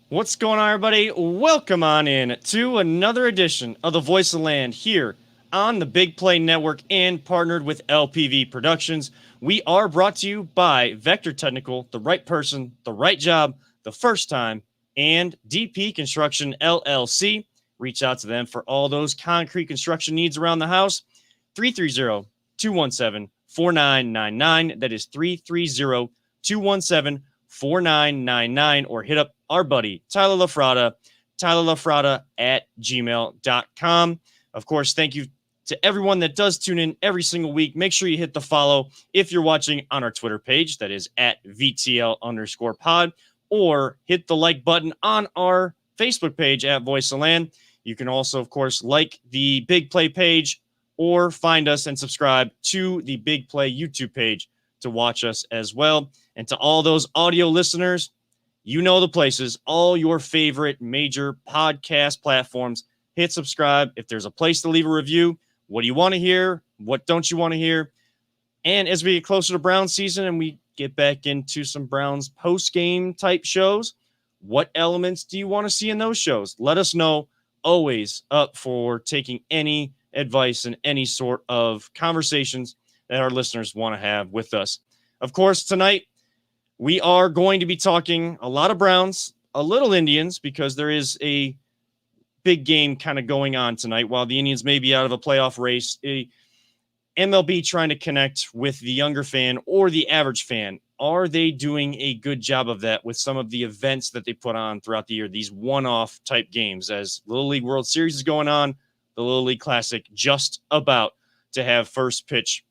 What's going on, everybody? Welcome on in to another edition of the Voice of Land here on the Big Play Network and partnered with LPV Productions. We are brought to you by Vector Technical, the right person, the right job, the first time, and DP Construction LLC. Reach out to them for all those concrete construction needs around the house. 330-217-4999. That is 330-217-4999, or hit up our buddy Tyler LaFrada at gmail.com. Of course, thank you to everyone that does tune in every single week. Make sure you hit the follow if you're watching on our Twitter page, that is at VTL_pod, or hit the like button on our Facebook page at Voice of Land. You can also, of course, like the Big Play page or find us and subscribe to the Big Play YouTube page to watch us as well. And to all those audio listeners, you know the places, all your favorite major podcast platforms. Hit subscribe. If there's a place to leave a review, what do you want to hear? What don't you want to hear? And as we get closer to Browns season and we get back into some Browns post-game type shows, what elements do you want to see in those shows? Let us know. Always up for taking any advice and any sort of conversations that our listeners want to have with us. Of course, tonight, we are going to be talking a lot of Browns, a little Indians, because there is a big game kind of going on tonight. While the Indians may be out of a playoff race, MLB trying to connect with the younger fan or the average fan. Are they doing a good job of that with some of the events that they put on throughout the year, these one-off type games? As Little League World Series is going on, the Little League Classic just about to have first pitch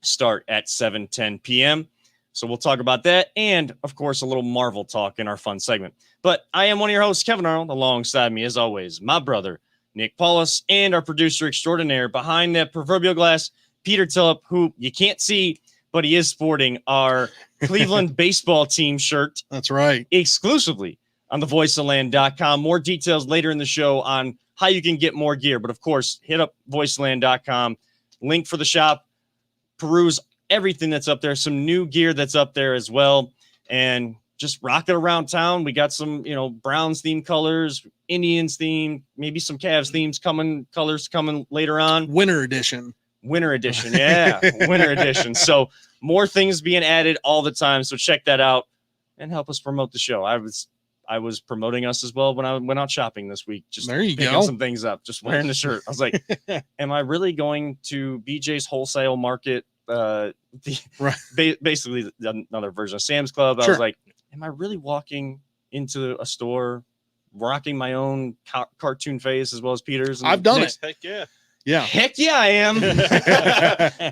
start at 7:10 p.m., so we'll talk about that and, of course, a little Marvel talk in our fun segment. But I am one of your hosts, Kevin Arnold. Alongside me, as always, my brother, Nick Paulus, and our producer extraordinaire behind that proverbial glass, Peter Tillip, who you can't see, but he is sporting our Cleveland baseball team shirt. That's right. Exclusively on the voiceofland.com. More details later in the show on how you can get more gear. But, of course, hit up voiceland.com. Link for the shop. Peruse everything that's up there, some new gear that's up there as well, and just rock it around town. We got some, Browns themed colors, Indians themed, maybe some Cavs themes colors coming later on. Winter edition. Yeah. Winter edition. So more things being added all the time. So check that out and help us promote the show. I was promoting us as well when I went out shopping this week. Just there you picking go. Some things up, just wearing the shirt. I was like, am I really going to BJ's wholesale market? Basically another version of Sam's Club. I was like, am I really walking into a store rocking my own cartoon face as well as Peter's? And I've done it. Heck yeah, I am.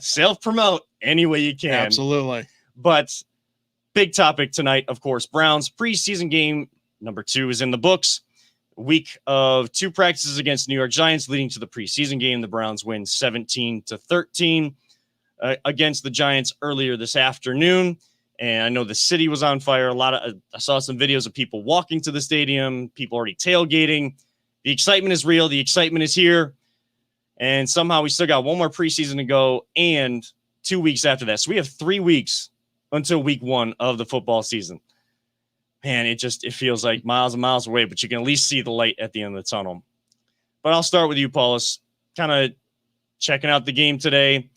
Self-promote any way you can. Absolutely. But big topic tonight, of course, Browns preseason game number 2 is in the books. Week of 2 practices against New York Giants leading to the preseason game. The Browns win 17-13 against the Giants earlier this afternoon. And I know the city was on fire. I saw some videos of people walking to the stadium, people already tailgating. The excitement is real. The excitement is here. And somehow we still got one more preseason to go and 2 weeks after that. So we have 3 weeks until week 1 of the football season. Man, it feels like miles and miles away, but you can at least see the light at the end of the tunnel. But I'll start with you, Paulus. Kind of checking out the game today.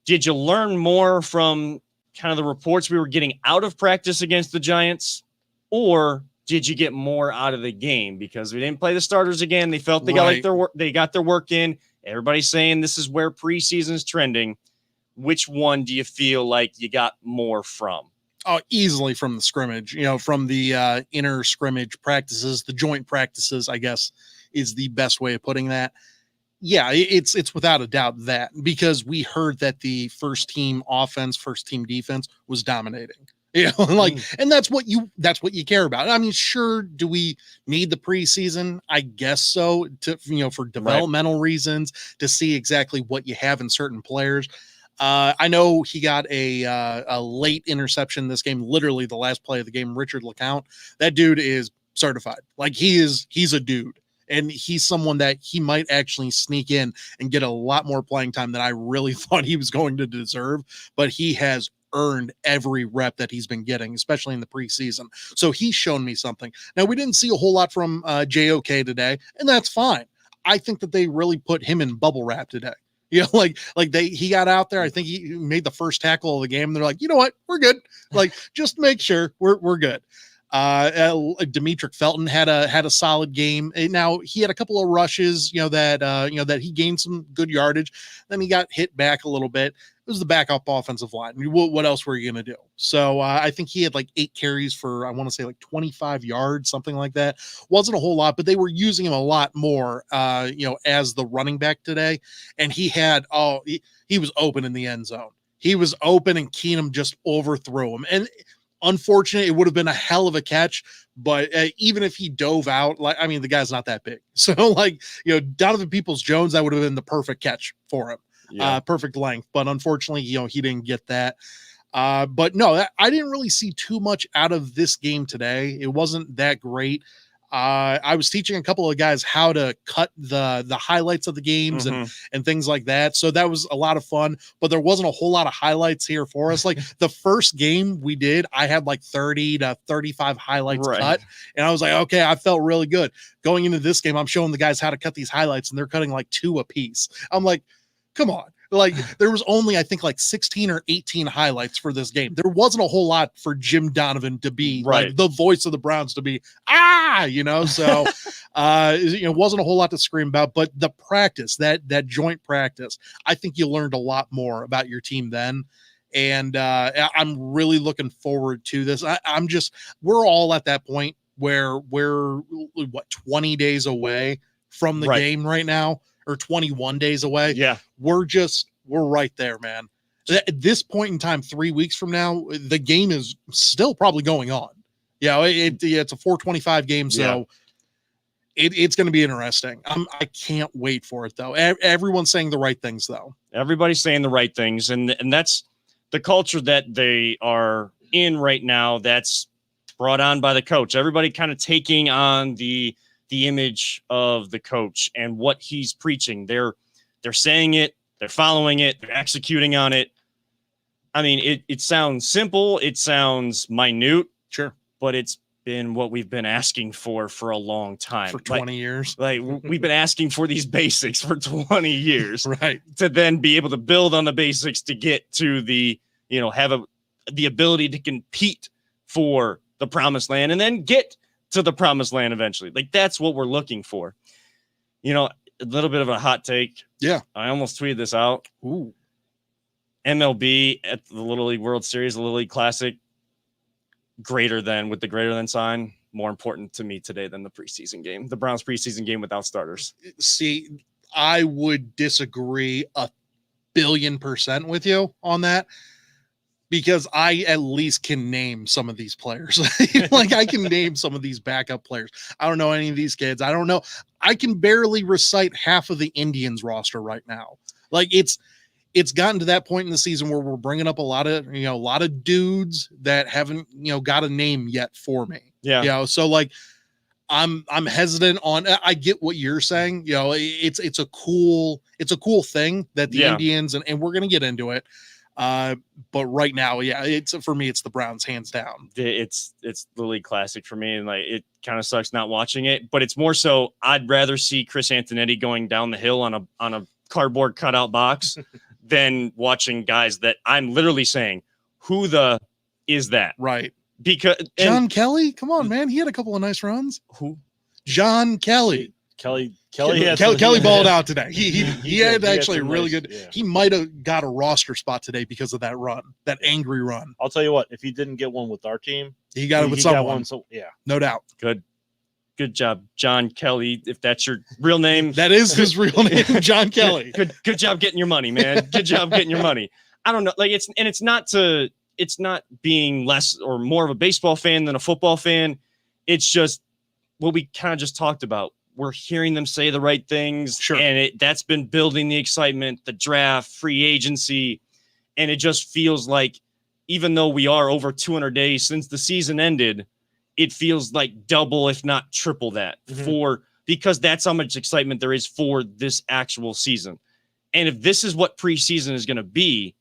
Did you learn more from kind of the reports we were getting out of practice against the Giants, or did you get more out of the game because we didn't play the starters again? They felt they got their work in. Everybody's saying this is where preseason is trending. Which one do you feel like you got more from? Oh, easily from the scrimmage, from the inner scrimmage practices, the joint practices, I guess, is the best way of putting that. Yeah, it's without a doubt that, because we heard that the first team offense, first team defense was dominating. And that's what you care about. I mean, sure, do we need the preseason? I guess so, for developmental reasons, to see exactly what you have in certain players. I know he got a late interception this game, literally the last play of the game. Richard LeCount, that dude is certified. Like, he's a dude. And he's someone that he might actually sneak in and get a lot more playing time than I really thought he was going to deserve. But he has earned every rep that he's been getting, especially in the preseason. So he's shown me something. Now, we didn't see a whole lot from JOK today, and that's fine. I think that they really put him in bubble wrap today. You know, he got out there. I think he made the first tackle of the game. And they're like, you know what? We're good. Like, just make sure we're good. Demetric Felton had a solid game. Now he had a couple of rushes, that he gained some good yardage. Then he got hit back a little bit. It was the backup offensive line. I mean, what else were you going to do? So I think he had like 8 carries for, I want to say like 25 yards, something like that. Wasn't a whole lot, but they were using him a lot more, as the running back today. And he had, he was open in the end zone. He was open and Keenum just overthrew him. And unfortunate, it would have been a hell of a catch, but even if he dove out, the guy's not that big. So Donovan Peoples-Jones, that would have been the perfect catch for him. Yeah. Perfect length, but unfortunately, he didn't get that. But no, I didn't really see too much out of this game today. It wasn't that great. I was teaching a couple of guys how to cut the highlights of the games and things like that. So that was a lot of fun, but there wasn't a whole lot of highlights here for us. Like the first game we did, I had like 30 to 35 highlights cut. And I was like, okay, I felt really good. Going into this game, I'm showing the guys how to cut these highlights and they're cutting like 2 a piece. I'm like, come on. Like there was only, I think, like 16 or 18 highlights for this game. There wasn't a whole lot for Jim Donovan to be like the voice of the Browns to be, so, it wasn't a whole lot to scream about, but the practice, that joint practice, I think you learned a lot more about your team then. And I'm really looking forward to this. We're all at that point where we're 20 days away from the game right now. Or 21 days away. Yeah. We're right there, man. At this point in time, 3 weeks from now, the game is still probably going on. Yeah. It's a 4:25 game. So it's going to be interesting. I can't wait for it though. Everyone's saying the right things though. Everybody's saying the right things. And that's the culture that they are in right now. That's brought on by the coach. Everybody kind of taking on the image of the coach and what he's preaching. They're saying it, they're following it, they're executing on it. I mean, it sounds simple, it sounds minute, sure, but it's been what we've been asking for a long time. For 20 years. Like we've been asking for these basics for 20 years. Right. To then be able to build on the basics to get to the, have the ability to compete for the promised land and then get to the promised land eventually. Like that's what we're looking for. A little bit of a hot take. Yeah. I almost tweeted this out. Ooh. MLB at the Little League World Series, the Little League Classic, with the greater than sign, more important to me today than the preseason game, the Browns preseason game without starters. See, I would disagree 1,000,000,000% with you on that. Because I at least can name some of these players. Like I can name some of these backup players. I don't know any of these kids. I don't know. I can barely recite half of the Indians roster right now. Like it's gotten to that point in the season where we're bringing up a lot of dudes that haven't, got a name yet for me. Yeah. So like I'm hesitant on, I get what you're saying. It's a cool thing that the Indians and we're going to get into it. But right now, for me, it's the Browns hands down. It's the League Classic for me. And like, it kind of sucks not watching it, but it's more so I'd rather see Chris Antonetti going down the hill on a cardboard cutout box than watching guys that I'm literally saying, who the is that? Right. Because John Kelly, come on, man. He had a couple of nice runs. Who? John Kelly. Kelly balled out today. He had actually a really good. Yeah. He might have got a roster spot today because of that run, that angry run. I'll tell you what, if he didn't get one with our team, he got it with someone. Got one, so yeah, no doubt. Good job, John Kelly. If that's your real name, that is his real name, John Kelly. Good job getting your money, man. Good job getting your money. I don't know, like it's not being less or more of a baseball fan than a football fan. It's just what we kind of just talked about. We're hearing them say the right things. Sure. And that's been building the excitement, the draft, free agency. And it just feels like, even though we are over 200 days since the season ended, it feels like double, if not triple that because that's how much excitement there is for this actual season. And if this is what preseason is going to be,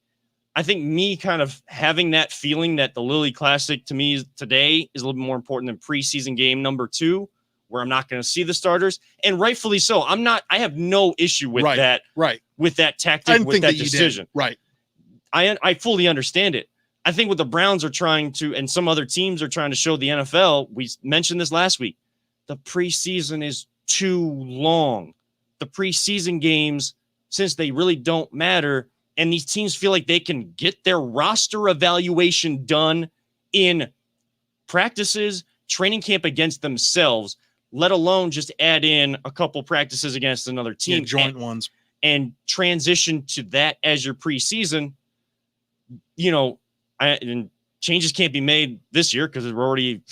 I think me kind of having that feeling that the Lily Classic to me today is a little bit more important than preseason game number 2, where I'm not going to see the starters, and rightfully so. I have no issue with that. Right. With that tactic, with that decision. Right. I fully understand it. I think what the Browns are trying to, and some other teams are trying to show the NFL, we mentioned this last week, the preseason is too long. The preseason games, since they really don't matter, and these teams feel like they can get their roster evaluation done in practices, training camp against themselves, let alone just add in a couple practices against another team. Joint ones. And transition to that as your preseason. And changes can't be made this year because we're already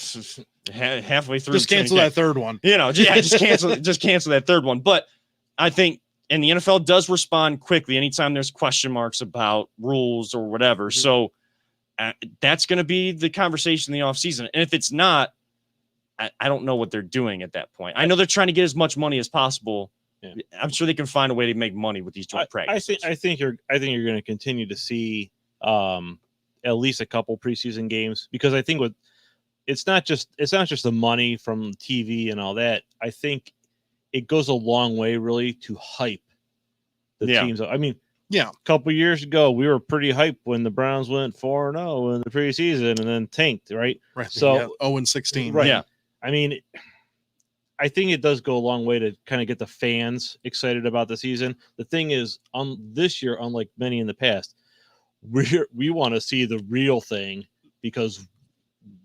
halfway through. Just cancel that third one. Just cancel that third one. But I think, and the NFL does respond quickly anytime there's question marks about rules or whatever. Mm-hmm. So that's going to be the conversation in the offseason. And if it's not, I don't know what they're doing at that point. I know they're trying to get as much money as possible. Yeah. I'm sure they can find a way to make money with these joint practices. I think you're going to continue to see at least a couple preseason games, because I think it's not just the money from TV and all that. I think it goes a long way really to hype the teams. I mean, a couple years ago we were pretty hyped when the Browns went 4-0 in the preseason and then tanked, right? So 0-16, right? Yeah. I mean, I think it does go a long way to kind of get the fans excited about the season. The thing is, this year, unlike many in the past, we want to see the real thing, because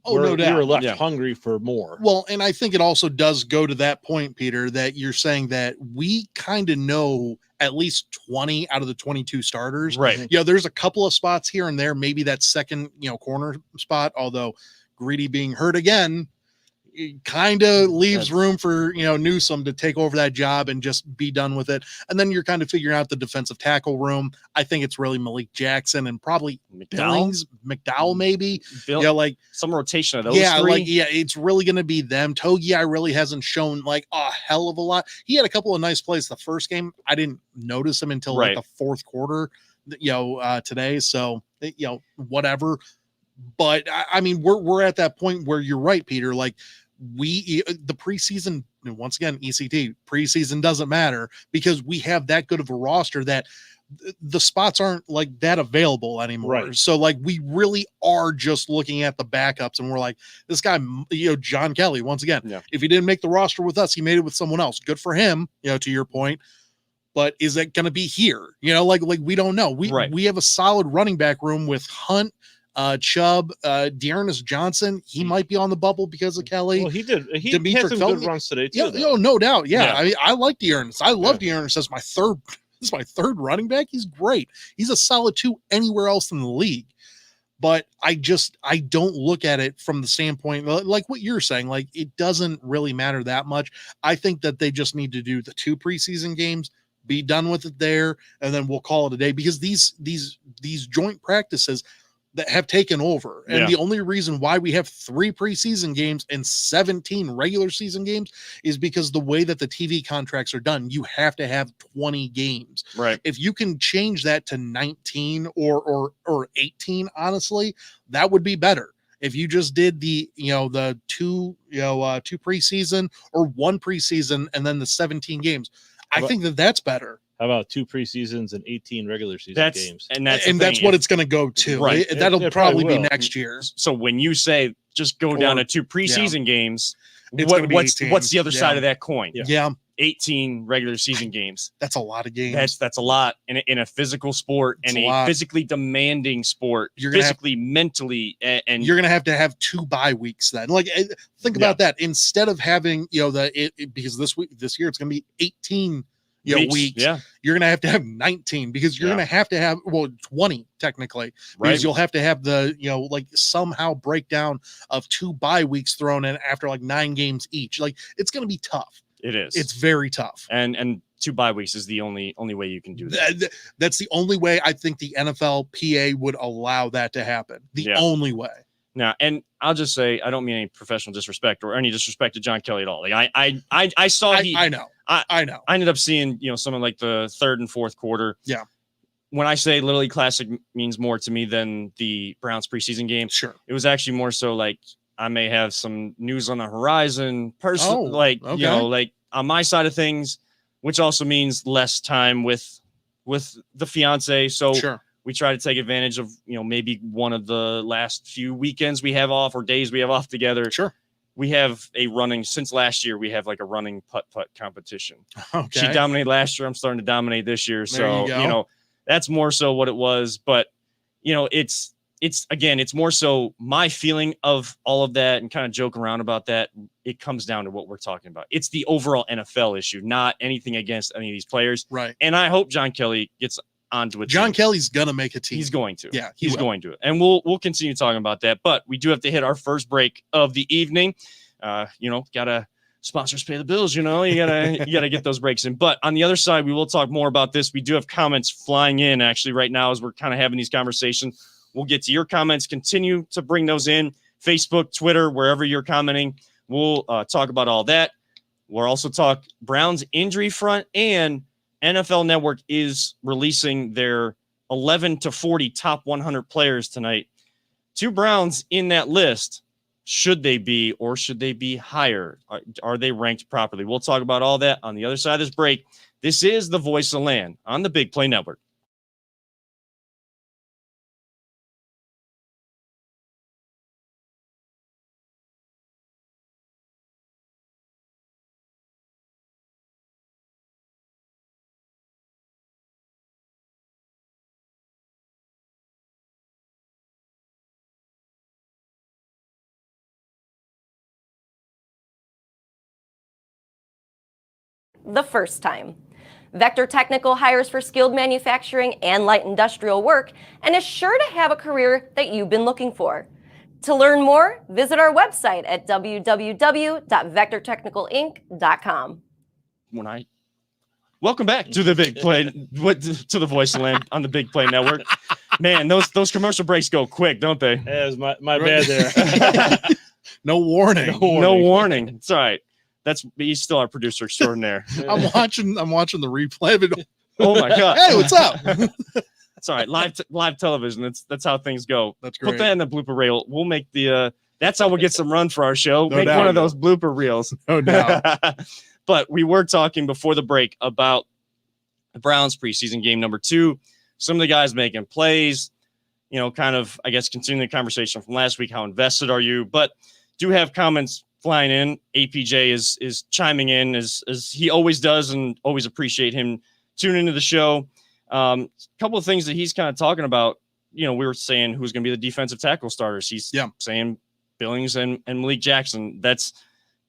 we were left hungry for more. Well, and I think it also does go to that point, Peter, that you're saying that we kind of know at least 20 out of the 22 starters. Right. There's a couple of spots here and there, maybe that second, corner spot, although Greedy being hurt again, kind of leaves room for Newsome to take over that job and just be done with it. And then you're kind of figuring out the defensive tackle room. I think it's really Malik Jackson and probably McDowell maybe. Like some rotation of those three. It's really going to be them. Togi really hasn't shown like a hell of a lot. He had a couple of nice plays the first game. I didn't notice him until like the fourth quarter, today. So whatever. But I mean, we're at that point where you're right, Peter. Like the preseason, once again, ECT preseason doesn't matter because we have that good of a roster that the spots aren't like that available anymore. Right. So like we really are just looking at the backups and we're like, this guy, John Kelly, once again, if he didn't make the roster with us, he made it with someone else. Good for him, to your point. But is it going to be here? Like we don't know. We have a solid running back room with Hunt, Chubb, Dearness Johnson. He might be on the bubble because of Kelly. Well, he did. He had some good runs today too. No doubt. Yeah. I like Dearness. I love Dearness as my third. This is my third running back. He's great. He's a solid 2 anywhere else in the league. But I don't look at it from the standpoint like what you're saying. Like it doesn't really matter that much. I think that they just need to do the 2 preseason games, be done with it there, and then we'll call it a day, because these joint practices that have taken over. And the only reason why we have 3 preseason games and 17 regular season games is because the way that the TV contracts are done, you have to have 20 games. Right. If you can change that to 19 or 18, honestly, that would be better. If you just did the 2 preseason or 1 preseason and then the 17 games, I think that's better. How about 2 preseasons and 18 regular season games? And that's what it's going to go to. Right. That'll probably be next year. So when you say just go down to 2 preseason games, what's the other side of that coin? Yeah. 18 regular season games. That's a lot of games. That's a lot in a physical sport and a physically demanding sport. You're physically, mentally, and you're going to have 2 bye weeks then. Like think about that. Instead of having, because this year it's going to be 18 weeks. You're going to have 19 because you're going to have 20 technically, because you'll have to have the somehow breakdown of 2 bye weeks thrown in after 9 games each. Like it's going to be tough. It is. It's very tough. And 2 bye weeks is the only way you can do that. That's the only way I think the NFLPA would allow that to happen. The only way. Now, and I'll just say, I don't mean any professional disrespect or any disrespect to John Kelly at all. Like I saw I know. I ended up seeing, someone like the third and fourth quarter. Yeah. when I say Little League Classic means more to me than the Browns preseason game. Sure. It was actually more so like I may have some news on the horizon, like okay. you know, like on my side of things, which also means less time with the fiance. So Sure. we try to take advantage of, you know, maybe one of the last few weekends we have off or days we have off together. Sure. We have since last year, we have like a running putt competition. Okay. She dominated last year. I'm starting to dominate this year. There So, you go. you know, that's more so what it was. But, you know, it's more so my feeling of all of that and kind of joke around about that. It comes down to what we're talking about. It's the overall NFL issue, not anything against any of these players. Right. And I hope John Kelly gets onto it. John Kelly's going to make a team. He's going to. Yeah, he's going to. And we'll continue talking about that. But we do have to hit our first break of the evening. You know, gotta sponsors pay the bills, you know, you gotta get those breaks in. But on the other side, we will talk more about this. We do have comments flying in actually right now as we're kind of having these conversations. We'll get to your comments, continue to bring those in, Facebook, Twitter, wherever you're commenting. We'll talk about all that. We'll also talk Browns injury front, and NFL Network is releasing their 11 to 40 top 100 players tonight. 2 Browns in that list. Should they be, or should they be higher? Are they ranked properly? We'll talk about all that on the other side of this break. This is the Voice of Land on the Big Play Network. The first time. Vector Technical hires for skilled manufacturing and light industrial work and is sure to have a career that you've been looking for. To learn more, visit our website at www.vectortechnicalinc.com. Welcome back to the Big Play, to the Voice of Land on the Big Play Network. Man, those commercial breaks go quick, don't they? That was my bad there. No warning. No warning. It's all right. He's still our producer extraordinaire. I'm watching the replay. But Oh my God. Hey, what's up? It's all right. Live television. That's how things go. That's great. Put that in the blooper reel. We'll make that's how we'll get some run for our show. No Make doubt. one of those blooper reels. No doubt. But we were talking before the break about the Browns preseason game number 2. Some of the guys making plays, you know, kind of, I guess, continuing the conversation from last week. How invested are you? But do have comments flying in. APJ is chiming in as he always does, and always appreciate him tuning into the show. A couple of things that he's kind of talking about. You know, we were saying who's going to be the defensive tackle starters. He's saying Billings and Malik Jackson. That's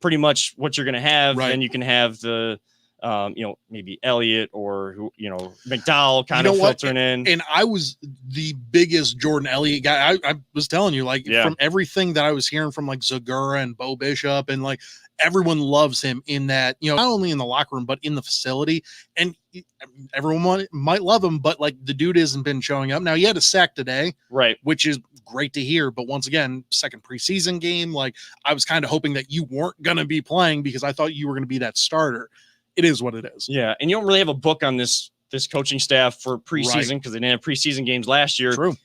pretty much what you're going to have. Right. And you can have the, you know, maybe Elliott or who, you know, McDowell kind of filtering in. And I was the biggest Jordan Elliott guy. I was telling you, like, from everything that I was hearing from like Zagura and Bo Bishop, and like everyone loves him in that, you know, not only in the locker room, but in the facility. And everyone might love him, but like the dude hasn't been showing up. Now, he had a sack today, right? Which is great to hear. But once again, second preseason game, like I was kind of hoping that you weren't going to be playing because I thought you were going to be that starter. It is what it is. Yeah. And you don't really have a book on this coaching staff for preseason because they didn't have preseason games last year. True.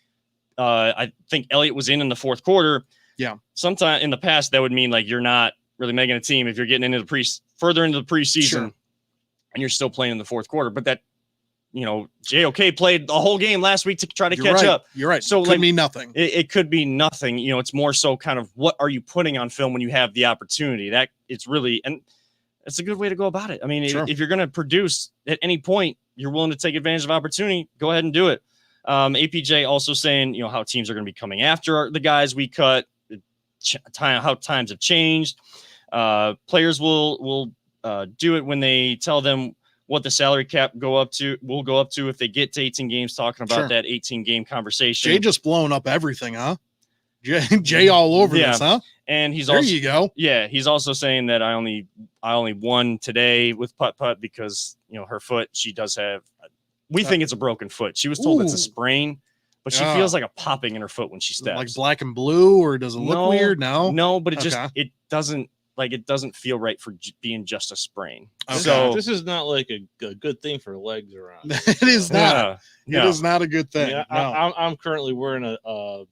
I think Elliott was in the fourth quarter. Yeah. Sometime in the past, that would mean like you're not really making a team if you're getting into the further into the preseason and you're still playing in the fourth quarter. But that, you know, JOK played the whole game last week to try to catch up. You're right. So could mean nothing. It could be nothing. You know, it's more so kind of what are you putting on film when you have the opportunity? That it's really, and it's a good way to go about it. I mean, if you're going to produce at any point, you're willing to take advantage of opportunity, go ahead and do it. APJ also saying, you know, how teams are going to be coming after the guys we cut, how times have changed. Players will do it when they tell them what the salary cap will go up to if they get to 18 games, talking about that 18 game conversation. Jay just blowing up everything, huh? Jay all over this, huh? And he's there you go. Yeah, he's also saying that I only won today with putt because, you know, her foot, she does have, we think it's a broken foot. She was told it's a sprain, but she feels like a popping in her foot when she steps. Like black and blue, or does it look weird? No, but it doesn't, it doesn't feel right for being just a sprain. Okay. So this is not like a good thing for legs around. It is not. Yeah, It is not a good I thing. mean, No. I'm currently wearing a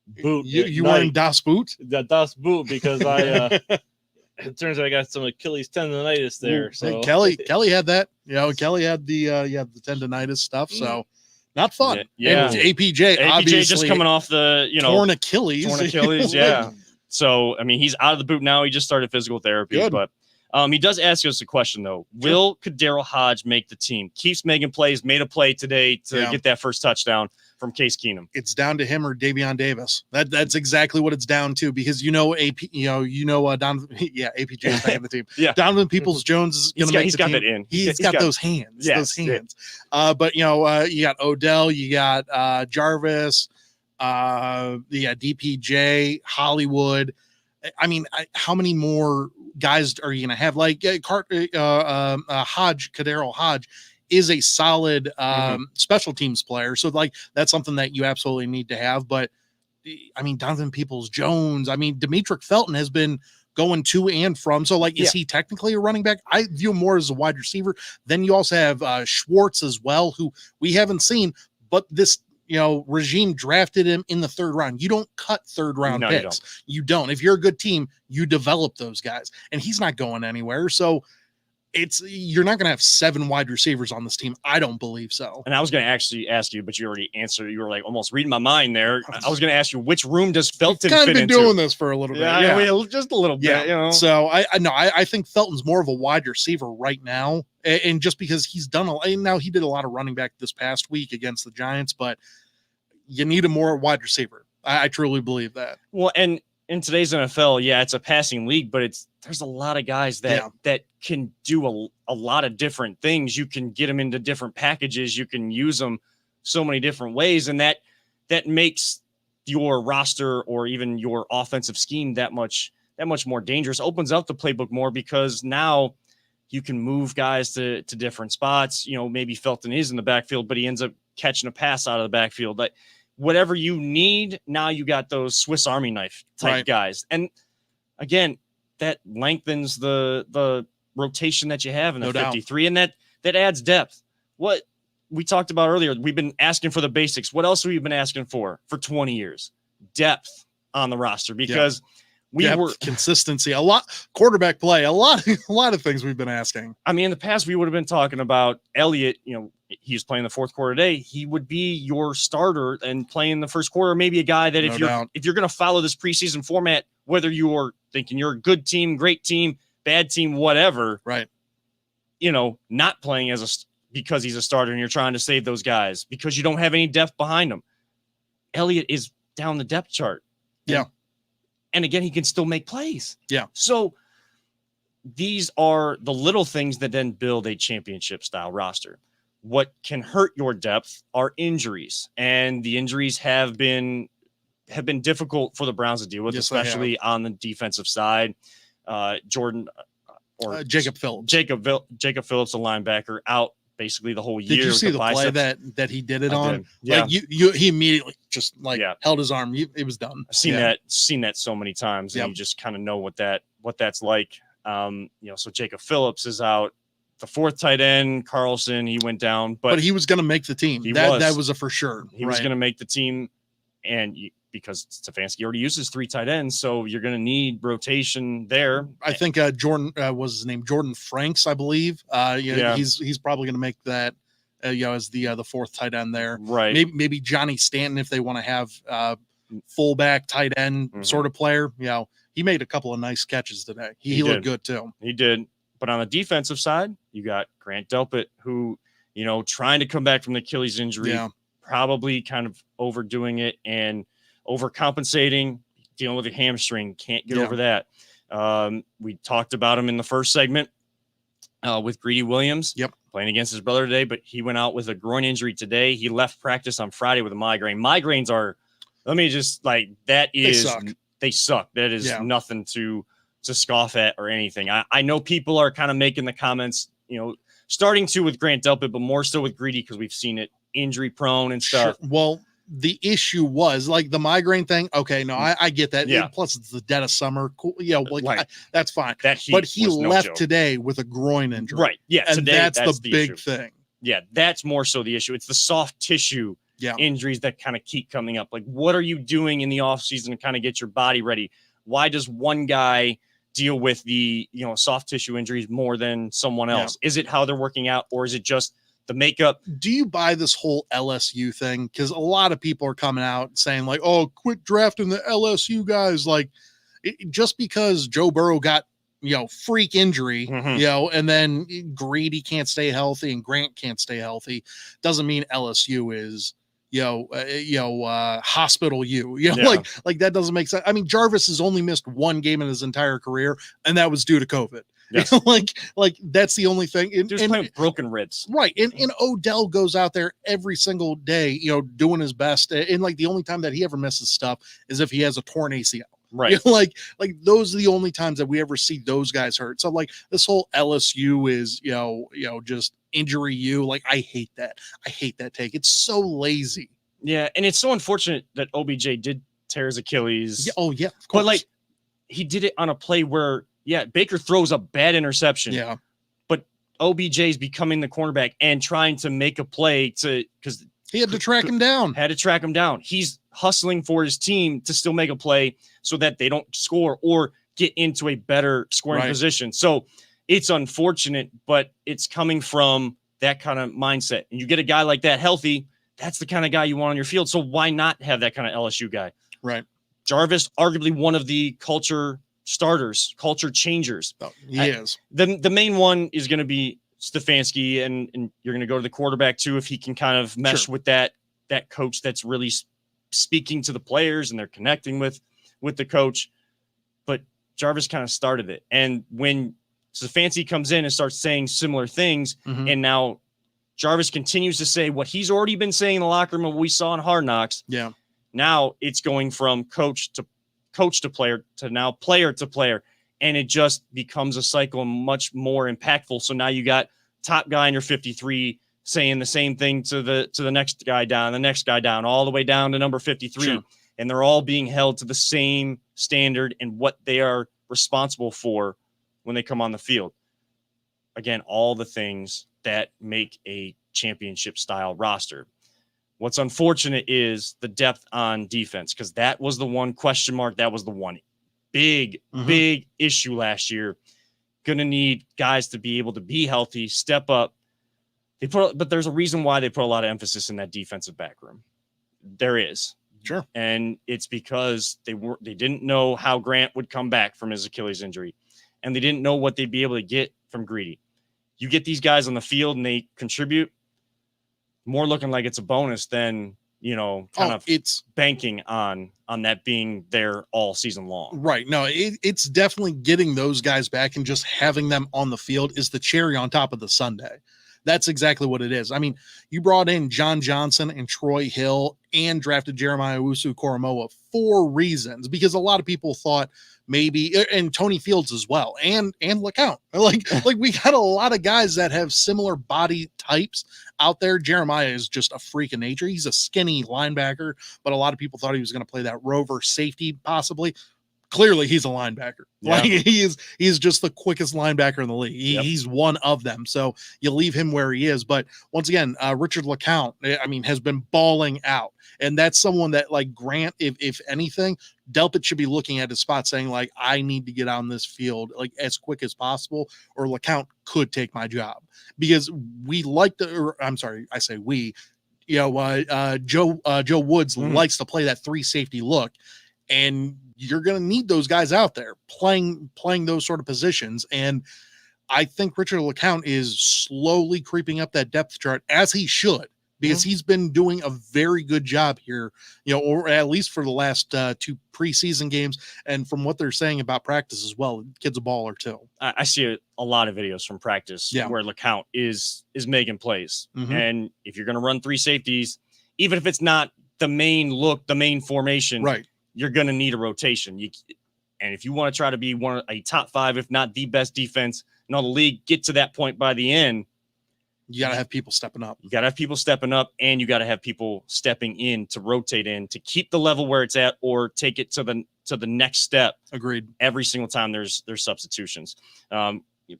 boot. You wearing Das Boot? the Das boot because I it turns out I got some Achilles tendonitis there. Ooh, So Kelly had that. Kelly had the the tendonitis stuff. So not fun. Yeah. And APJ obviously just coming off the torn Achilles. Yeah. So I mean, he's out of the boot now. He just started physical therapy. Good. But he does ask us a question though. Sure. Will Kadero Hodge make the team? Keeps making plays. Made a play today to get that first touchdown from Case Keenum. It's down to him or Davion Davis. That's exactly what it's down to, because Donovan, APJ is back in the team. Yeah. Donovan Peoples-Jones is going to make he's the got team. that in. He's got those hands. Yes, those hands. But you got Odell, you got Jarvis, DPJ, Hollywood. I mean, how many more guys are you going to have? Like Kadero Hodge is a solid special teams player. So like that's something that you absolutely need to have. But I mean, Donovan Peoples-Jones, I mean, Demetric Felton has been going to and from. So like, is he technically a running back? I view him more as a wide receiver. Then you also have Schwartz as well, who we haven't seen, but this, regime drafted him in the third round. You don't cut third round picks. You don't. If you're a good team, you develop those guys, and he's not going anywhere. So you're not going to have 7 wide receivers on this team. I don't believe so. And I was going to actually ask you, but you already answered. You were like almost reading my mind there. I was going to ask you, which room does Felton fit into? Kind of been doing this for a little bit. Yeah, just a little bit. So I think Felton's more of a wide receiver right now, and just because he's done now he did a lot of running back this past week against the Giants, but you need a more wide receiver. I truly believe that. Well, and in today's NFL, it's a passing league, but there's a lot of guys that can do a lot of different things. You can get them into different packages. You can use them so many different ways, and that makes your roster or even your offensive scheme that much more dangerous. Opens up the playbook more, because now you can move guys to different spots. Maybe Felton is in the backfield, but he ends up catching a pass out of the backfield. Like, whatever you need, now you got those Swiss Army knife type guys. And again, that lengthens the rotation that you have in the 53, and that adds depth. What we talked about earlier, we've been asking for the basics. What else have we been asking for 20 years? Depth on the roster, because consistency, a lot quarterback play, a lot of things we've been asking. I mean, in the past, we would have been talking about Elliott, he was playing the fourth quarter today. He would be your starter and playing the first quarter. Maybe a guy that if you're going to follow this preseason format, whether you're thinking you're a good team, great team, bad team, whatever, right? Not playing because he's a starter and you're trying to save those guys because you don't have any depth behind him. Elliott is down the depth chart. Yeah. And again, he can still make plays. Yeah. So these are the little things that then build a championship style roster. What can hurt your depth are injuries, and the injuries have been difficult for the Browns to deal with, especially on the defensive side. Jacob Phillips, Jacob Phillips, a linebacker, out basically the whole year. Did you see the play that he did it on? Yeah, he immediately just held his arm. It was done. I've seen that so many times, and you just kind of know what that's like. So Jacob Phillips is out. The fourth tight end, Carlson, he went down, but he was going to make the team. That was a for sure. He was going to make the team, and because Stefanski already uses 3 tight ends, so you're going to need rotation there. I think Jordan was his name, Jordan Franks, I believe. He's probably going to make that. As the fourth tight end there, right? Maybe Johnny Stanton if they want to have fullback tight end sort of player. He made a couple of nice catches today. He looked good too. He did. But on the defensive side, you got Grant Delpit, who, trying to come back from the Achilles injury, probably kind of overdoing it and overcompensating, dealing with a hamstring, can't get over that. We talked about him in the first segment with Greedy Williams, playing against his brother today, but he went out with a groin injury today. He left practice on Friday with a migraine. Migraines are, they suck. That is nothing to scoff at or anything. I know people are kind of making the comments, starting to with Grant Delpit, but more so with Greedy because we've seen it injury prone and stuff. Sure. Well, the issue was like the migraine thing. Okay, no, I get that. Yeah. Plus, it's the dead of summer. Cool. Like Right. that's fine. That heat But he was no left joke. today with a groin injury. Right. Yeah. And Today, that's the the big issue. thing. Yeah. That's more so the issue. It's the soft tissue Yeah. injuries that kind of keep coming up. Like, what are you doing in the off season to kind of get your body ready? Why does one guy deal with the, soft tissue injuries more than someone else? Is it how they're working out, or is it just the makeup? Do you buy this whole LSU thing? Because a lot of people are coming out saying like, oh, quit drafting the LSU guys. Like just because Joe Burrow got, freak injury, Mhm. and then Greedy can't stay healthy and Grant can't stay healthy, doesn't mean LSU is, hospital Yeah. like that doesn't make sense. I mean, Jarvis has only missed one game in his entire career, and that was due to COVID. Yes. like that's the only thing. Dude's playing with broken ribs. Right. And Odell goes out there every single day, doing his best. And like the only time that he ever misses stuff is if he has a torn ACL. Right. Like those are the only times that we ever see those guys hurt. So like this whole LSU is, just injury you. Like I hate that. I hate that take. It's so lazy. Yeah. And it's so unfortunate that OBJ did tear his Achilles. Yeah. Oh yeah. Of But course. like he did it on a play where, Baker throws a bad interception. Yeah. But OBJ is becoming the cornerback and trying to make a play because he had to track him down. He's hustling for his team to still make a play so that they don't score or get into a better scoring position. So it's unfortunate, but it's coming from that kind of mindset. And you get a guy like that healthy, that's the kind of guy you want on your field. So why not have that kind of LSU guy? Right. Jarvis, arguably one of the culture starters, culture changers. Oh, he is. The main one is going to be Stefanski, and you're going to go to the quarterback too if he can kind of mesh with that coach that's really speaking to the players and they're connecting with the coach. But Jarvis kind of started it, and when Stefanski comes in and starts saying similar things, and now Jarvis continues to say what he's already been saying in the locker room and what we saw in Hard Knocks. Yeah. Now it's going from coach to player to now player to player, and it just becomes a cycle much more impactful. So now you got top guy in your 53 saying the same thing to the next guy down, the next guy down, all the way down to number 53. And they're all being held to the same standard and what they are responsible for when they come on the field. Again, all the things that make a championship style roster. What's unfortunate is the depth on defense, because that was the one question mark. That was the one big issue last year. Going to need guys to be able to be healthy, step up. But there's a reason why they put a lot of emphasis in that defensive back room. There is. Sure. And it's because they didn't know how Grant would come back from his Achilles injury, and they didn't know what they'd be able to get from Greedy. You get these guys on the field and they contribute, more looking like it's a bonus than, it's banking on that being there all season long. Right. No, it's definitely getting those guys back, and just having them on the field is the cherry on top of the sundae. That's exactly what it is. I mean, you brought in John Johnson and Troy Hill and drafted Jeremiah Owusu-Koramoah for reasons, because a lot of people thought maybe, and Tony Fields as well, and LeCount. Like we got a lot of guys that have similar body types out there. Jeremiah is just a freak of nature. He's a skinny linebacker, but a lot of people thought he was going to play that rover safety possibly. Clearly he's a linebacker. Yeah. Like he's just the quickest linebacker in the league. He's one of them. So you leave him where he is. But once again, Richard LeCount, I mean, has been balling out. And that's someone that, like Grant, if anything, Delpit should be looking at his spot saying, like, I need to get on this field like as quick as possible, or LeCount could take my job. Because we like Joe Woods likes to play that 3 safety look. And you're going to need those guys out there playing those sort of positions. And I think Richard LeCount is slowly creeping up that depth chart, as he should, because he's been doing a very good job here, or at least for the last 2 preseason games. And from what they're saying about practice as well, the kid's a baller too. I see a lot of videos from practice where LeCount is making plays. And if you're going to run 3 safeties, even if it's not the main look, the main formation, right, you're going to need a rotation. And if you want to try to be a top 5, if not the best defense in all the league, get to that point by the end, You got to have people stepping up. You got to have people stepping up, and you got to have people stepping in to rotate in to keep the level where it's at or take it to the next step. Agreed. Every single time there's substitutions.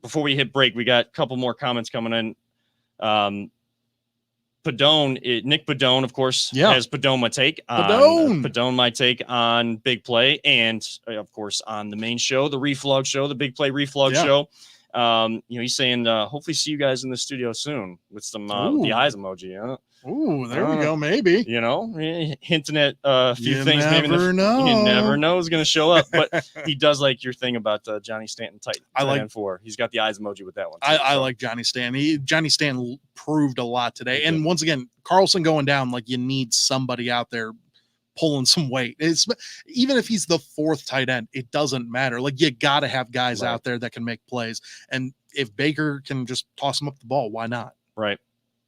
Before we hit break, we got a couple more comments coming in. Nick Padone, of course, has Padone my take on Big Play, and of course on the main show, the Reflog show, the Big Play Reflog show. He's saying hopefully see you guys in the studio soon with some the eyes emoji. Ooh, there we go. Maybe, hinting at a few things. Maybe you never know is going to show up. But he does like your thing about Johnny Stanton tight. I like 4. He's got the eyes emoji with that one. I like Johnny Stanton. Johnny Stanton proved a lot today. And once again, Carlson going down, like you need somebody out there pulling some weight. It's even if he's the 4th tight end, it doesn't matter. Like you got to have guys out there that can make plays. And if Baker can just toss him up the ball, why not? Right.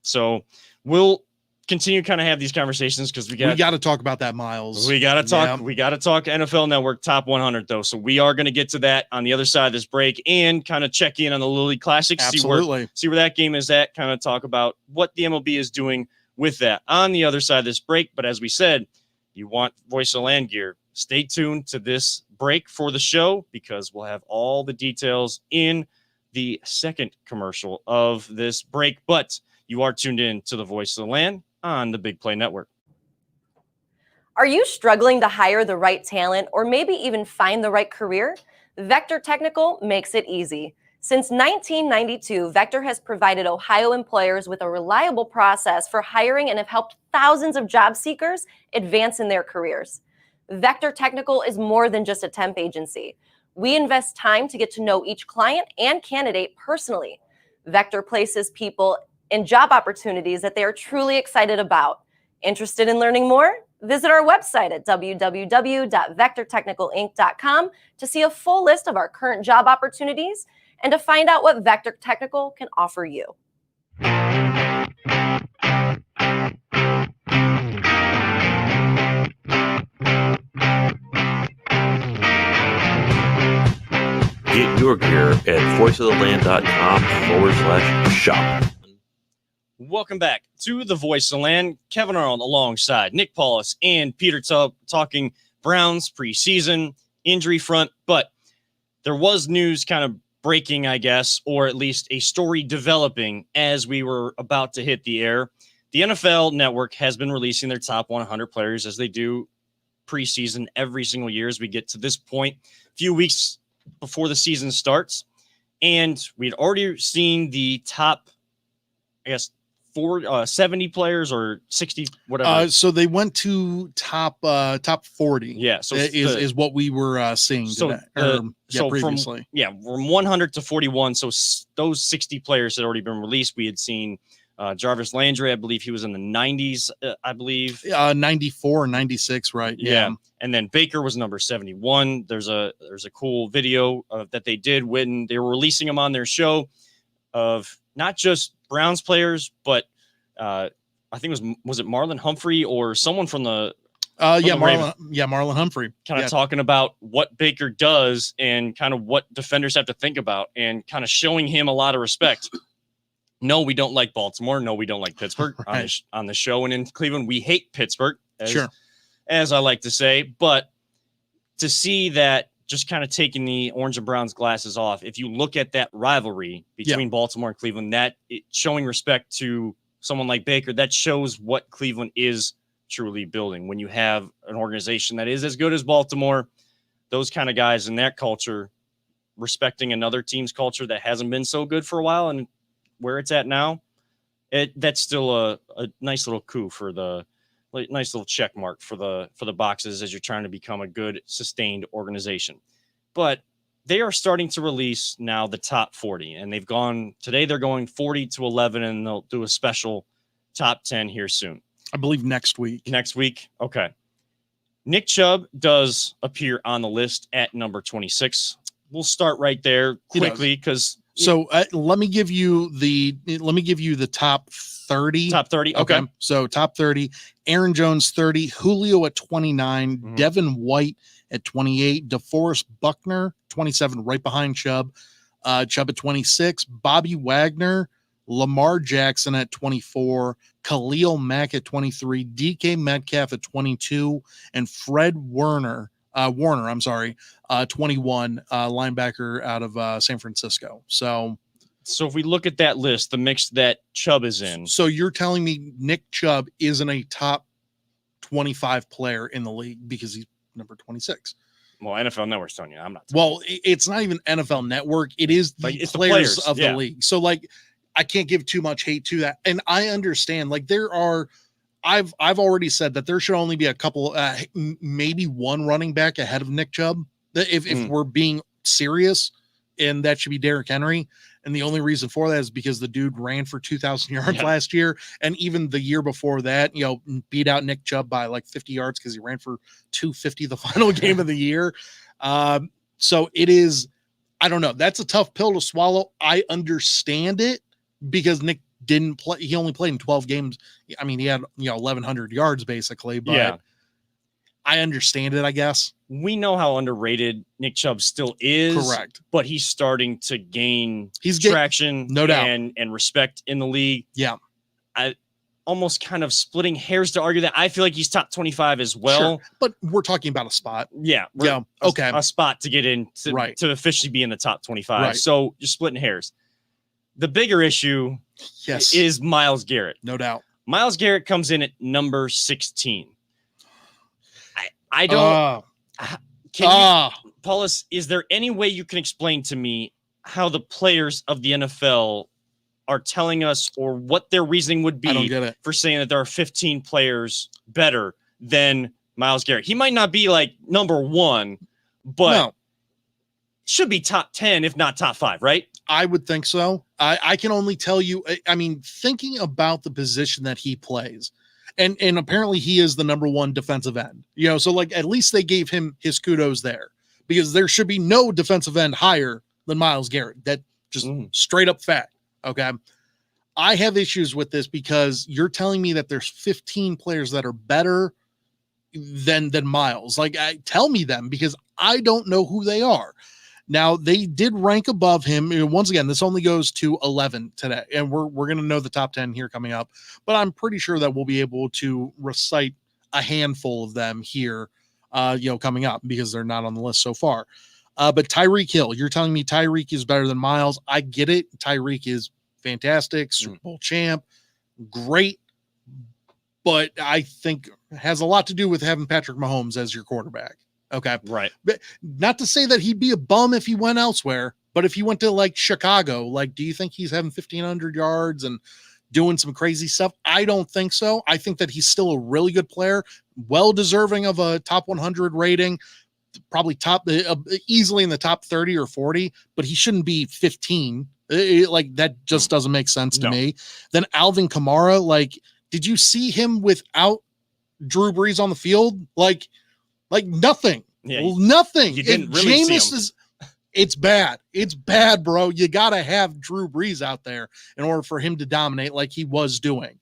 So we'll continue to kind of have these conversations because we got to talk about that, Miles. We got to talk. We got to talk NFL Network Top 100 though. So we are going to get to that on the other side of this break and kind of check in on the Lily Classic. Absolutely. See where that game is at. Kind of talk about what the MLB is doing with that on the other side of this break. But as we said, you want Voice of the Land gear. Stay tuned to this break for the show because we'll have all the details in the second commercial of this break. But you are tuned in to the Voice of the Land on the Big Play Network. Are you struggling to hire the right talent or maybe even find the right career? Vector Technical makes it easy. Since 1992, Vector has provided Ohio employers with a reliable process for hiring and have helped thousands of job seekers advance in their careers. Vector Technical is more than just a temp agency. We invest time to get to know each client and candidate personally. Vector places people in job opportunities that they are truly excited about. Interested in learning more? Visit our website at www.vectortechnicalinc.com to see a full list of our current job opportunities and to find out what Vector Technical can offer you. Get your gear at voiceoftheland.com/shop. Welcome back to the Voice of the Land. Kevin Arnold alongside Nick Paulus and Peter Tubb talking Browns preseason injury front. But there was news kind of breaking, I guess, or at least a story developing as we were about to hit the air. The NFL Network has been releasing their top 100 players as they do preseason every single year as we get to this point, a few weeks before the season starts. And we'd already seen the top, 70 players or 60, whatever. So they went to top 40. Yeah. So is what we were seeing today, previously. From 100 to 41. So those 60 players had already been released. We had seen Jarvis Landry, I believe he was in the 90s, 94, 96, right? Yeah. And then Baker was number 71. There's a cool video that they did when they were releasing him on their show of not just Browns players, but I think was it Marlon Humphrey or someone from the Marlon Humphrey kind of talking about what Baker does and kind of what defenders have to think about and kind of showing him a lot of respect. No, we don't like Baltimore. No, we don't like Pittsburgh. Right. On the show and in Cleveland, we hate Pittsburgh, as I like to say. But to see that, just kind of taking the orange and browns glasses off, if you look at that rivalry between Baltimore and Cleveland, that showing respect to someone like Baker, that shows what Cleveland is truly building. When you have an organization that is as good as Baltimore, those kind of guys in that culture, respecting another team's culture that hasn't been so good for a while and where it's at now, that's still a nice little coup for the nice little check mark for the boxes as you're trying to become a good sustained organization. But they are starting to release now the top 40, and they're going 40 to 11, and they'll do a special top 10 here soon. I believe next week. Okay. Nick Chubb does appear on the list at number 26. We'll start right there quickly because. So let me give you the top 30. Top 30. Okay. So top 30, Aaron Jones 30, Julio at 29, Devin White at 28, DeForest Buckner 27, right behind Chubb. Chubb at 26, Bobby Wagner Lamar Jackson at 24, Khalil Mack at 23, DK Metcalf at 22, and Fred Warner, 21, linebacker out of San Francisco. So if we look at that list, the mix that Chubb is in. So you're telling me Nick Chubb isn't a top 25 player in the league because he's number 26? Well, NFL Network's telling you. I'm not. Well, it's not even NFL Network. It is the it's players the of the league. So like, I can't give too much hate to that. And I understand, like, I've already said that there should only be a couple, maybe one running back ahead of Nick Chubb. If we're being serious, and that should be Derrick Henry. And the only reason for that is because the dude ran for 2,000 yards last year. And even the year before that, beat out Nick Chubb by like 50 yards because he ran for 250 the final game of the year. So it is, I don't know. That's a tough pill to swallow. I understand it because Nick didn't play. He only played in 12 games. I mean, he had, 1,100 yards basically, but I understand it, I guess. We know how underrated Nick Chubb still is. Correct. But he's starting to gain traction, no doubt, and respect in the league. Yeah. I almost kind of splitting hairs to argue that. I feel like he's top 25 as well. Sure. But we're talking about a spot. Yeah. Okay. A spot to get in to officially be in the top 25. Right. So you're splitting hairs. The bigger issue is Myles Garrett. No doubt. Myles Garrett comes in at number 16. I don't. Paulus, is there any way you can explain to me how the players of the NFL are telling us, or what their reasoning would be for saying that there are 15 players better than Myles Garrett? He might not be like number one, but should be top 10, if not top 5, right? I would think so. I can only tell you, I mean, thinking about the position that he plays, and apparently he is the number one defensive end, so like at least they gave him his kudos there, because there should be no defensive end higher than Myles Garrett. That just straight up fact. Okay. I have issues with this because you're telling me that there's 15 players that are better than Myles. Like, tell me them, because I don't know who they are. Now, they did rank above him. Once again, this only goes to 11 today, and we're going to know the top 10 here coming up, but I'm pretty sure that we'll be able to recite a handful of them here, coming up, because they're not on the list so far. But Tyreek Hill, you're telling me Tyreek is better than Myles. I get it. Tyreek is fantastic, Super Bowl champ, great, but I think has a lot to do with having Patrick Mahomes as your quarterback. Okay. Right. But not to say that he'd be a bum if he went elsewhere, but if he went to like Chicago, like, do you think he's having 1,500 yards and doing some crazy stuff? I don't think so. I think that he's still a really good player, well deserving of a top 100 rating, probably top easily in the top 30 or 40, but he shouldn't be 15. Like, that just doesn't make sense to me. Then Alvin Kamara, like, did you see him without Drew Brees on the field? Like nothing. Nothing. You didn't really see him. It's bad. It's bad, bro. You got to have Drew Brees out there in order for him to dominate like he was doing.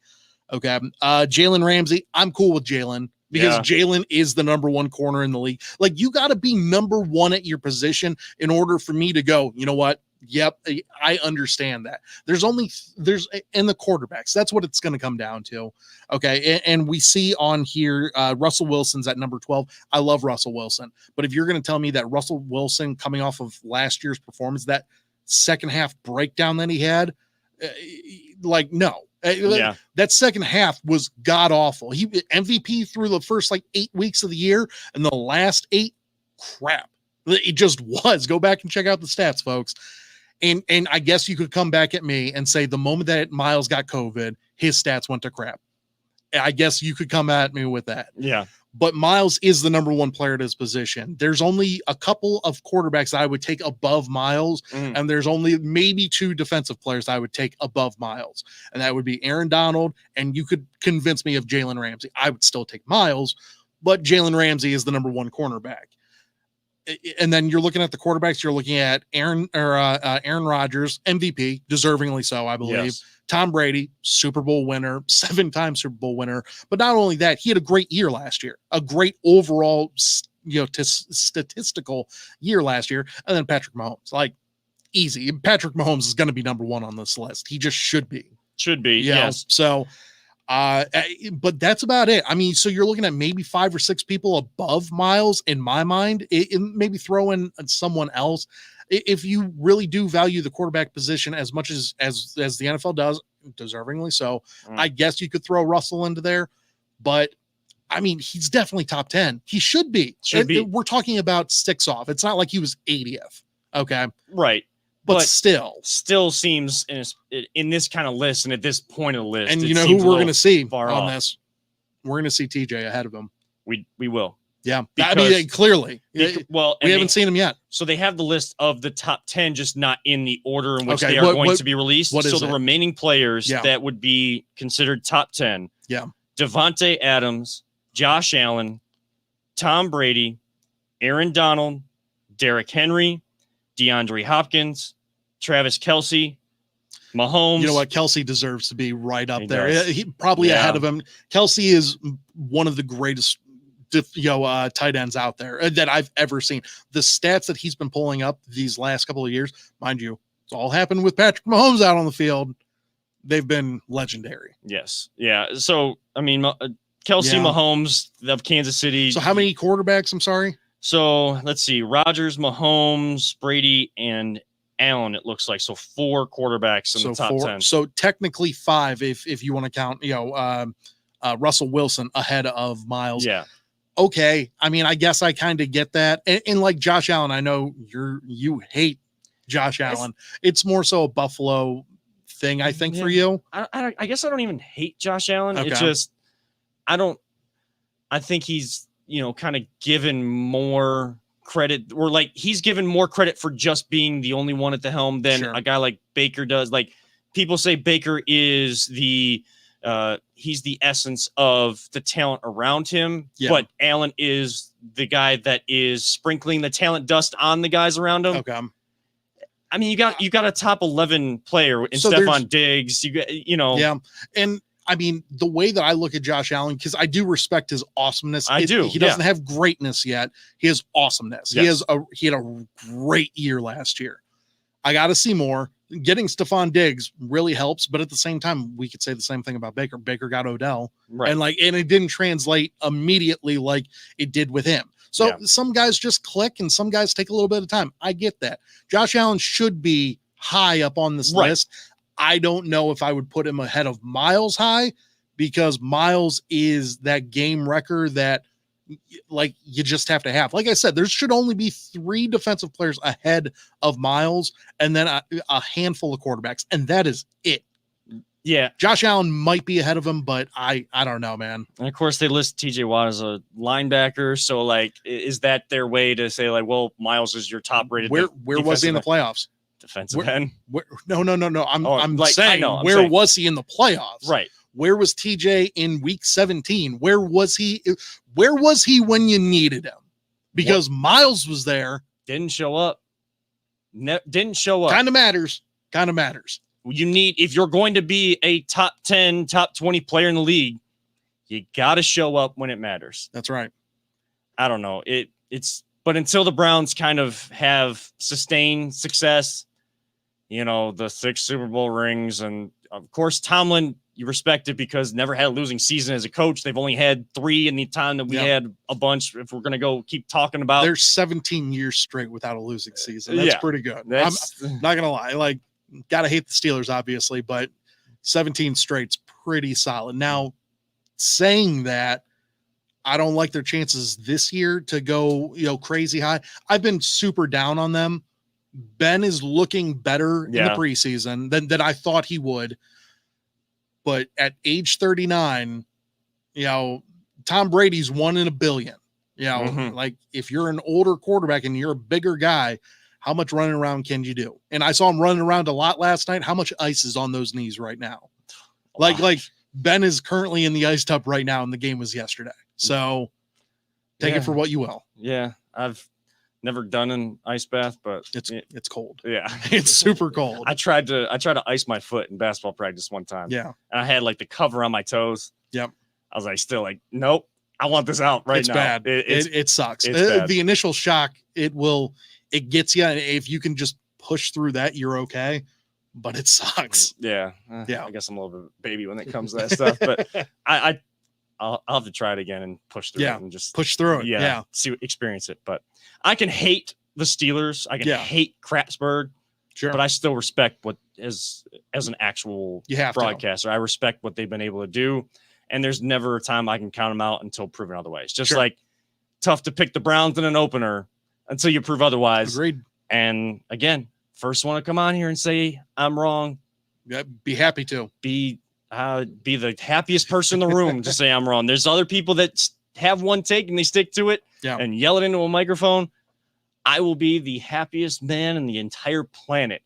Okay. Jalen Ramsey, I'm cool with Jalen, because Jalen is the number one corner in the league. Like, you got to be number one at your position in order for me to go, you know what? Yep, I understand that. There's in the quarterbacks. That's what it's going to come down to. Okay. And we see on here, Russell Wilson's at number 12. I love Russell Wilson. But if you're going to tell me that Russell Wilson, coming off of last year's performance, that second half breakdown that he had, no. That second half was god awful. He MVP through the first like 8 weeks of the year, and the last 8, crap. It just was. Go back and check out the stats, folks. And I guess you could come back at me and say the moment that Myles got COVID, his stats went to crap. I guess you could come at me with that. Yeah. But Myles is the number one player at his position. There's only a couple of quarterbacks that I would take above Myles, and there's only maybe 2 defensive players I would take above Myles, and that would be Aaron Donald, and you could convince me of Jalen Ramsey. I would still take Myles, but Jalen Ramsey is the number one cornerback. And then you're looking at the quarterbacks. You're looking at Aaron Rodgers, MVP, deservingly so, I believe. Yes. Tom Brady, Super Bowl winner, 7-time Super Bowl winner. But not only that, he had a great year last year, a great overall, statistical year last year. And then Patrick Mahomes. Like, easy. Patrick Mahomes is going to be number one on this list. He just should be. Should be, You know? yes. So, but that's about it. I mean, so you're looking at maybe 5 or 6 people above Miles in my mind. Maybe throw in someone else. If you really do value the quarterback position as much as the NFL does, deservingly so, I guess you could throw Russell into there. But I mean, he's definitely top 10. He should be. We're talking about sticks off. It's not like he was 80th. Okay. Right. But still seems in this kind of list and at this point of the list. And you know who we're going to see on off. This? We're going to see TJ ahead of him. We will. Yeah. I mean, clearly. We haven't seen him yet. So they have the list of the top 10, just not in the order in which they are going to be released. So the remaining players that would be considered top 10. Yeah. Devontae Adams, Josh Allen, Tom Brady, Aaron Donald, Derrick Henry, DeAndre Hopkins, Travis Kelce, Mahomes. You know what? Kelce deserves to be right up there. He probably ahead of him. Kelce is one of the greatest tight ends out there that I've ever seen. The stats that he's been pulling up these last couple of years, mind you, it's all happened with Patrick Mahomes out on the field. They've been legendary. Yes. Yeah. So, I mean, Kelce, Mahomes of Kansas City. So how many quarterbacks? I'm sorry. So let's see, Rodgers, Mahomes, Brady, and Allen, it looks like. So 4 quarterbacks in the top 10. So technically 5 if you want to count, Russell Wilson ahead of Miles. Yeah. Okay. I mean, I guess I kind of get that. And like Josh Allen, I know you hate Josh Allen. It's more so a Buffalo thing, I think, for you. I guess I don't even hate Josh Allen. Okay. It's just, I think he's, kind of given more credit, or like he's given more credit for just being the only one at the helm than a guy like Baker does. Like people say Baker is he's the essence of the talent around him, but Allen is the guy that is sprinkling the talent dust on the guys around him. Okay. I mean, you got a top 11 player in Stephon Diggs. Yeah. And I mean, the way that I look at Josh Allen, because I do respect his awesomeness. I do. He doesn't have greatness yet. He has awesomeness. Yes. He had a great year last year. I got to see more. Getting Stephon Diggs really helps, but at the same time, we could say the same thing about Baker. Baker got Odell, right? And it didn't translate immediately like it did with him. So some guys just click, and some guys take a little bit of time. I get that. Josh Allen should be high up on this list. I don't know if I would put him ahead of Miles high, because Miles is that game wrecker that you just have to have. Like I said, there should only be 3 defensive players ahead of Miles, and then a handful of quarterbacks, and that is it. Yeah. Josh Allen might be ahead of him, but I don't know, man. And of course they list TJ Watt as a linebacker. So is that their way to say well, Miles is your top rated? Where was he in the playoffs? Defensive end? No. I'm like, saying, where was he in the playoffs? Right. Where was TJ in week 17? Where was he when you needed him? Because Miles was there. Didn't show up. Didn't show up. Kind of matters. You need, if you're going to be a top 10, top 20 player in the league, you got to show up when it matters. That's right. I don't know. But until the Browns kind of have sustained success, the 6 Super Bowl rings, and of course, Tomlin, you respect it because never had a losing season as a coach. They've only had 3 in the time that we had a bunch. If we're going to keep talking about, they're 17 years straight without a losing season. That's pretty good. I'm not going to lie. Got to hate the Steelers, obviously, but 17 straight's pretty solid. Now, saying that, I don't like their chances this year to go, crazy high. I've been super down on them. Ben is looking better in the preseason than I thought he would. But at age 39, Tom Brady's 1 in a billion. If you're an older quarterback and you're a bigger guy, how much running around can you do? And I saw him running around a lot last night. How much ice is on those knees right now? Like Ben is currently in the ice tub right now, and the game was yesterday. So take it for what you will. Yeah, I've never done an ice bath, but it's cold. Yeah, it's super cold. I tried to ice my foot in basketball practice one time. Yeah, and I had the cover on my toes. Yep. I was nope. I want this out right now. Bad. It sucks. It's bad. The initial shock, it gets you. If you can just push through that, you're okay. But it sucks. Yeah. Yeah. I guess I'm a little bit baby when it comes to that stuff, but I'll have to try it again and push through Yeah, it and just push through it. Yeah. experience it. But I can hate the Steelers. I can hate Crapsburg, Sure. but I still respect what as an actual You have to. broadcaster. I respect what they've been able to do. And there's never a time I can count them out until proven otherwise. Just Sure. like tough to pick the Browns in an opener until you prove otherwise. Agreed. And again, first one to come on here and say I'm wrong. Yeah, be happy to. Be the happiest person in the room to say I'm wrong. There's other people that have one take and they stick to it and yell it into a microphone. I will be the happiest man in the entire planet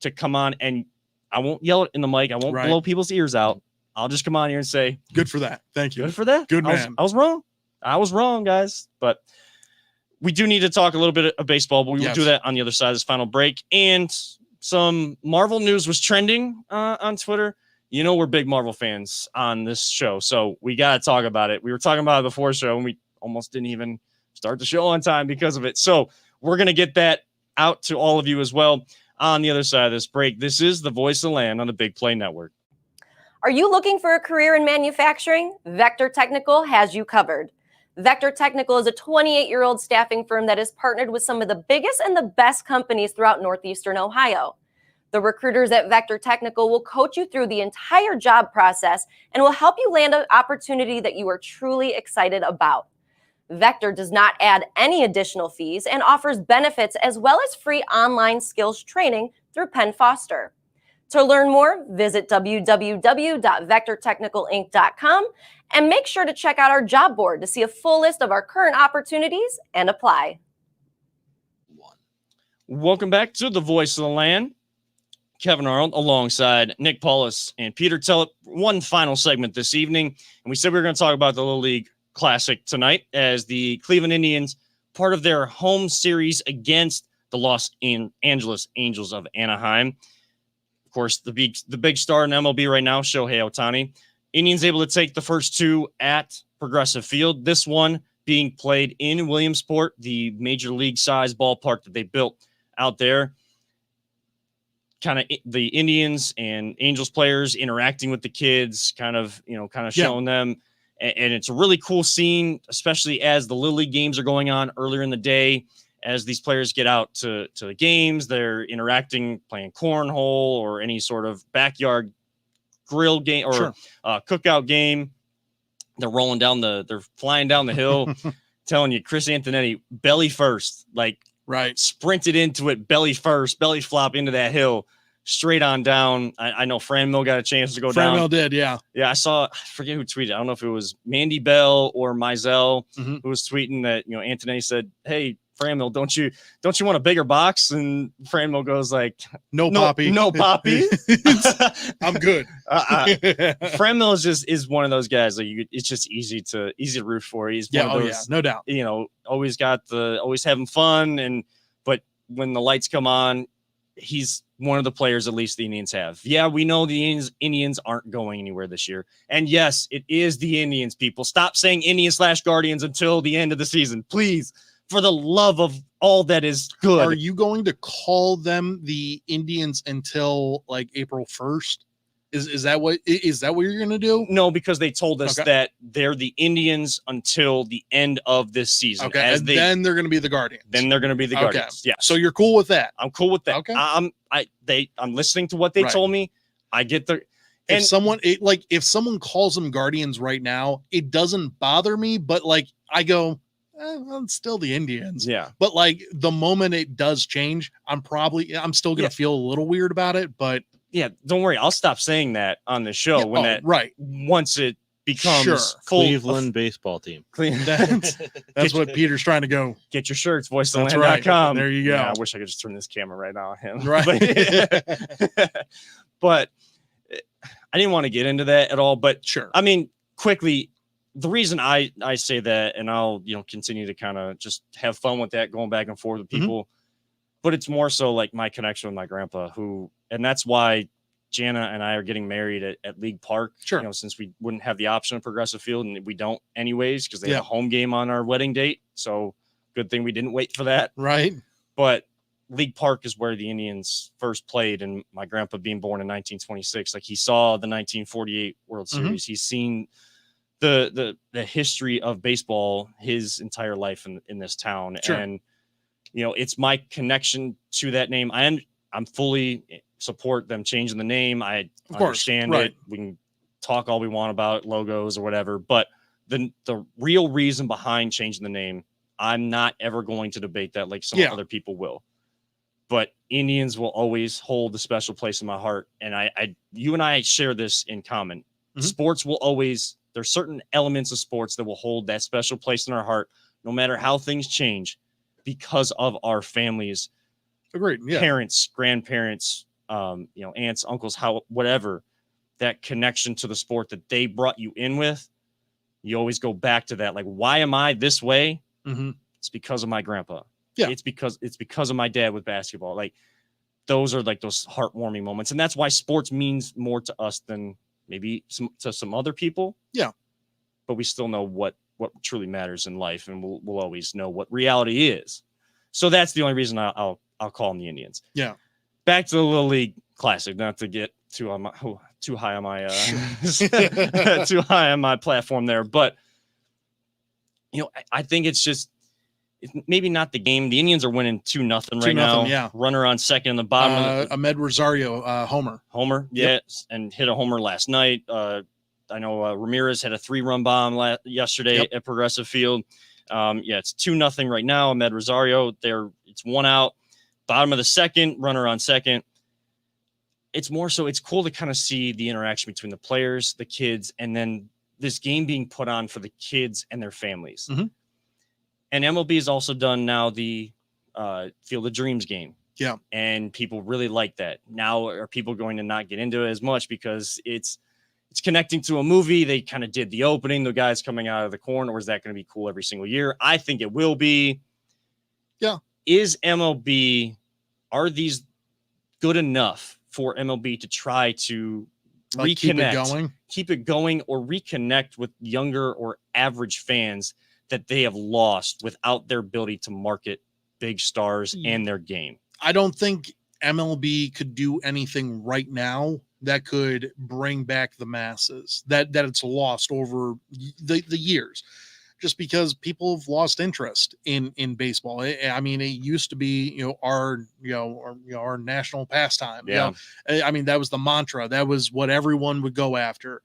to come on, and I won't yell it in the mic. I won't blow people's ears out. I'll just come on here and say, good for that. Thank you. Good for that. Good man. I was wrong. I was wrong, guys. But we do need to talk a little bit of baseball, but we will do that on the other side of this final break. And some Marvel news was trending on Twitter. You know, we're big Marvel fans on this show, so we got to talk about it. We were talking about it before the show, and we almost didn't even start the show on time because of it. So we're going to get that out to all of you as well on the other side of this break. This is the Voice of the Land on the Big Play Network. Are you looking for a career in manufacturing? Vector Technical has you covered. Vector Technical is a 28-year-old staffing firm that is partnered with some of the biggest and the best companies throughout Northeastern Ohio. The recruiters at Vector Technical will coach you through the entire job process and will help you land an opportunity that you are truly excited about. Vector does not add any additional fees and offers benefits as well as free online skills training through Penn Foster. To learn more, visit www.vectortechnicalinc.com and make sure to check out our job board to see a full list of our current opportunities and apply. Welcome back to the Voice of the Land. Kevin Arnold alongside Nick Paulus and Peter Tellep. One final segment this evening. And we said we were going to talk about the Little League Classic tonight as the Cleveland Indians, part of their home series against the Los Angeles Angels of Anaheim. Of course, the big star in MLB right now, Shohei Ohtani. Indians able to take the first two at Progressive Field. This one being played in Williamsport, the major league size ballpark that they built out there. Kind of the Indians and Angels players interacting with the kids, kind of showing them. And it's a really cool scene, especially as the Little League games are going on earlier in the day. As these players get out to the games, they're interacting, playing cornhole or any sort of backyard grill game or cookout game. They're they're flying down the hill, telling you Chris Antonetti, belly first, sprinted into it, belly first, belly flop into that hill, straight on down. I know Fran Mill got a chance to go down. Fran Mill did, yeah. Yeah, I forget who tweeted. I don't know if it was Mandy Bell or Mizell who was tweeting that, Antonetti said, hey, Fran Mill, don't you want a bigger box? And Fran Mill goes like, no poppy. I'm good. Fran Mill is one of those guys that it's just easy to root for. He's one of those, no doubt. Always having fun. But when the lights come on, he's one of the players at least the Indians have. Yeah, we know the Indians aren't going anywhere this year. And yes, it is the Indians, people. Stop saying Indians/Guardians until the end of the season, please. For the love of all that is good. Are you going to call them the Indians until April 1st? Is that what you're going to do? No, because they told us that they're the Indians until the end of this season. Okay, then they're going to be the Guardians. Then they're going to be the Guardians. Yeah. So you're cool with that? I'm cool with that. Okay. I'm listening to what they told me. I get the. If someone calls them Guardians right now, it doesn't bother me. But I go, well, it's still the Indians. Yeah. But the moment it does change, I'm still going to feel a little weird about it. But yeah, don't worry. I'll stop saying that on the show once it becomes Cleveland baseball team. That's what Peter's trying to go. Get your shirts, voiceoftheland.com. There you go. Yeah, I wish I could just turn this camera right now on him. Right. But I didn't want to get into that at all. But sure. I mean, quickly, the reason I say that, and I'll continue to kind of just have fun with that, going back and forth with people, but it's more so my connection with my grandpa, and that's why Jana and I are getting married at League Park. Sure. Since we wouldn't have the option of Progressive Field, and we don't anyways, because they have a home game on our wedding date. So good thing we didn't wait for that. Right. But League Park is where the Indians first played, and my grandpa being born in 1926, like he saw the 1948 World Series. He's seen the history of baseball his entire life in this town. Sure. And it's my connection to that name. I'm fully support them changing the name. I understand it. We can talk all we want about logos or whatever, but the real reason behind changing the name, I'm not ever going to debate that like some other people will. But Indians will always hold a special place in my heart. And you and I share this in common. Sports will always, there's certain elements of sports that will hold that special place in our heart, no matter how things change, because of our families, agreed, parents, grandparents, aunts, uncles, whatever, that connection to the sport that they brought you in with. You always go back to that. Like, why am I this way? It's because of my grandpa. Yeah. It's because of my dad with basketball. Like, those are like those heartwarming moments. And that's why sports means more to us than maybe to some other people. Yeah. But we still know what truly matters in life. And we'll always know what reality is. So that's the only reason I'll call them the Indians. Yeah. Back to the Little League Classic, not to get too high on my too high on my platform there. But, I think it's maybe not the game. The Indians are winning 2-0 right now. Yeah. Runner on second in the bottom. Ahmed Rosario, homer. Yes, and hit a homer last night. I know Ramirez had a 3-run bomb yesterday at Progressive Field. It's 2-0 right now. Ahmed Rosario, it's 1 out. Bottom of the second, runner on second. It's more so it's cool to kind of see the interaction between the players, the kids, and then this game being put on for the kids and their families. And MLB has also done now the Field of Dreams game. Yeah. And people really like that. Now are people going to not get into it as much because it's connecting to a movie? They kind of did the opening, the guys coming out of the corn, or is that going to be cool every single year? I think it will be. Yeah. Is MLB, are these good enough for MLB to try to reconnect, keep it going, or reconnect with younger or average fans that they have lost without their ability to market big stars and their game? I don't think MLB could do anything right now that could bring back the masses that it's lost over the years, just because people have lost interest in baseball. I mean, it used to be, our national pastime. Yeah. I mean, that was the mantra. That was what everyone would go after.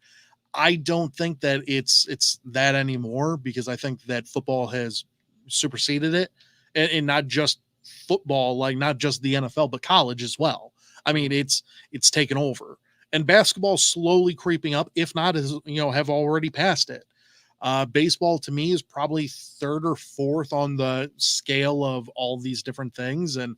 I don't think that it's that anymore, because I think that football has superseded it, and not just football, like not just the NFL, but college as well. I mean, it's taken over, and basketball slowly creeping up, if not have already passed it. Baseball to me is probably third or fourth on the scale of all these different things. And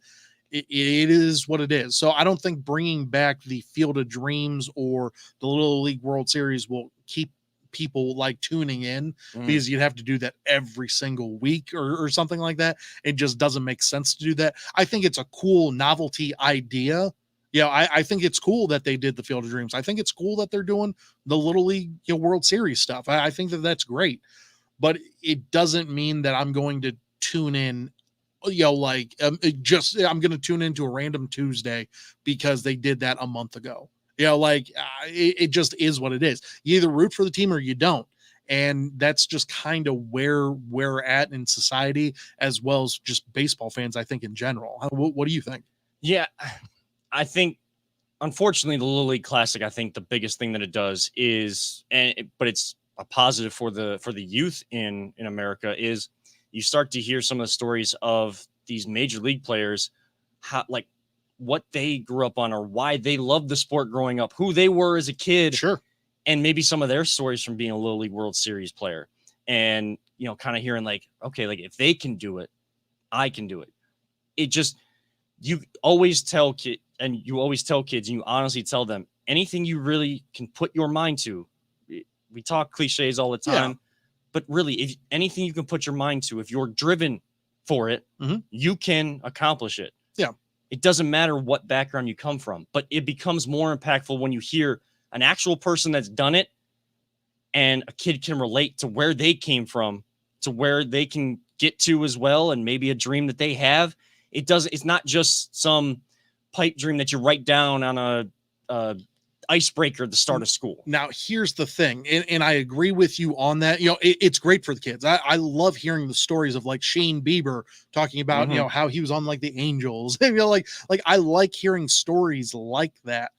it is what it is. So I don't think bringing back the Field of Dreams or the Little League World Series will keep people like tuning in, because you'd have to do that every single week or something like that. It just doesn't make sense to do that. I think it's a cool novelty idea. Yeah, I think it's cool that they did the Field of Dreams. I think it's cool that they're doing the Little League World Series stuff. I think that's great, but it doesn't mean that I'm going to tune in. I'm going to tune into a random Tuesday because they did that a month ago. It just is what it is. You either root for the team or you don't. And that's just kind of where we're at in society, as well as just baseball fans, I think, in general. What do you think? Yeah, I think, unfortunately, the Little League Classic, I think the biggest thing that it does is, but it's a positive for the youth in America, is you start to hear some of the stories of these major league players, what they grew up on, or why they loved the sport growing up, who they were as a kid. Sure. And maybe some of their stories from being a Little League World Series player, and, kind of hearing like, okay, like if they can do it, I can do it. It just, you always tell kids, and you honestly tell them anything you really can put your mind to. We talk cliches all the time, but really, if anything you can put your mind to, if you're driven for it, you can accomplish it. Yeah. It doesn't matter what background you come from, but it becomes more impactful when you hear an actual person that's done it, and a kid can relate to where they came from, to where they can get to as well, and maybe a dream that they have. it's not just some pipe dream that you write down on a icebreaker at the start of school. Now, here's the thing, and I agree with you on that. It's great for the kids. I love hearing the stories of like Shane Bieber talking about, how he was on like the Angels. Like I like hearing stories like that.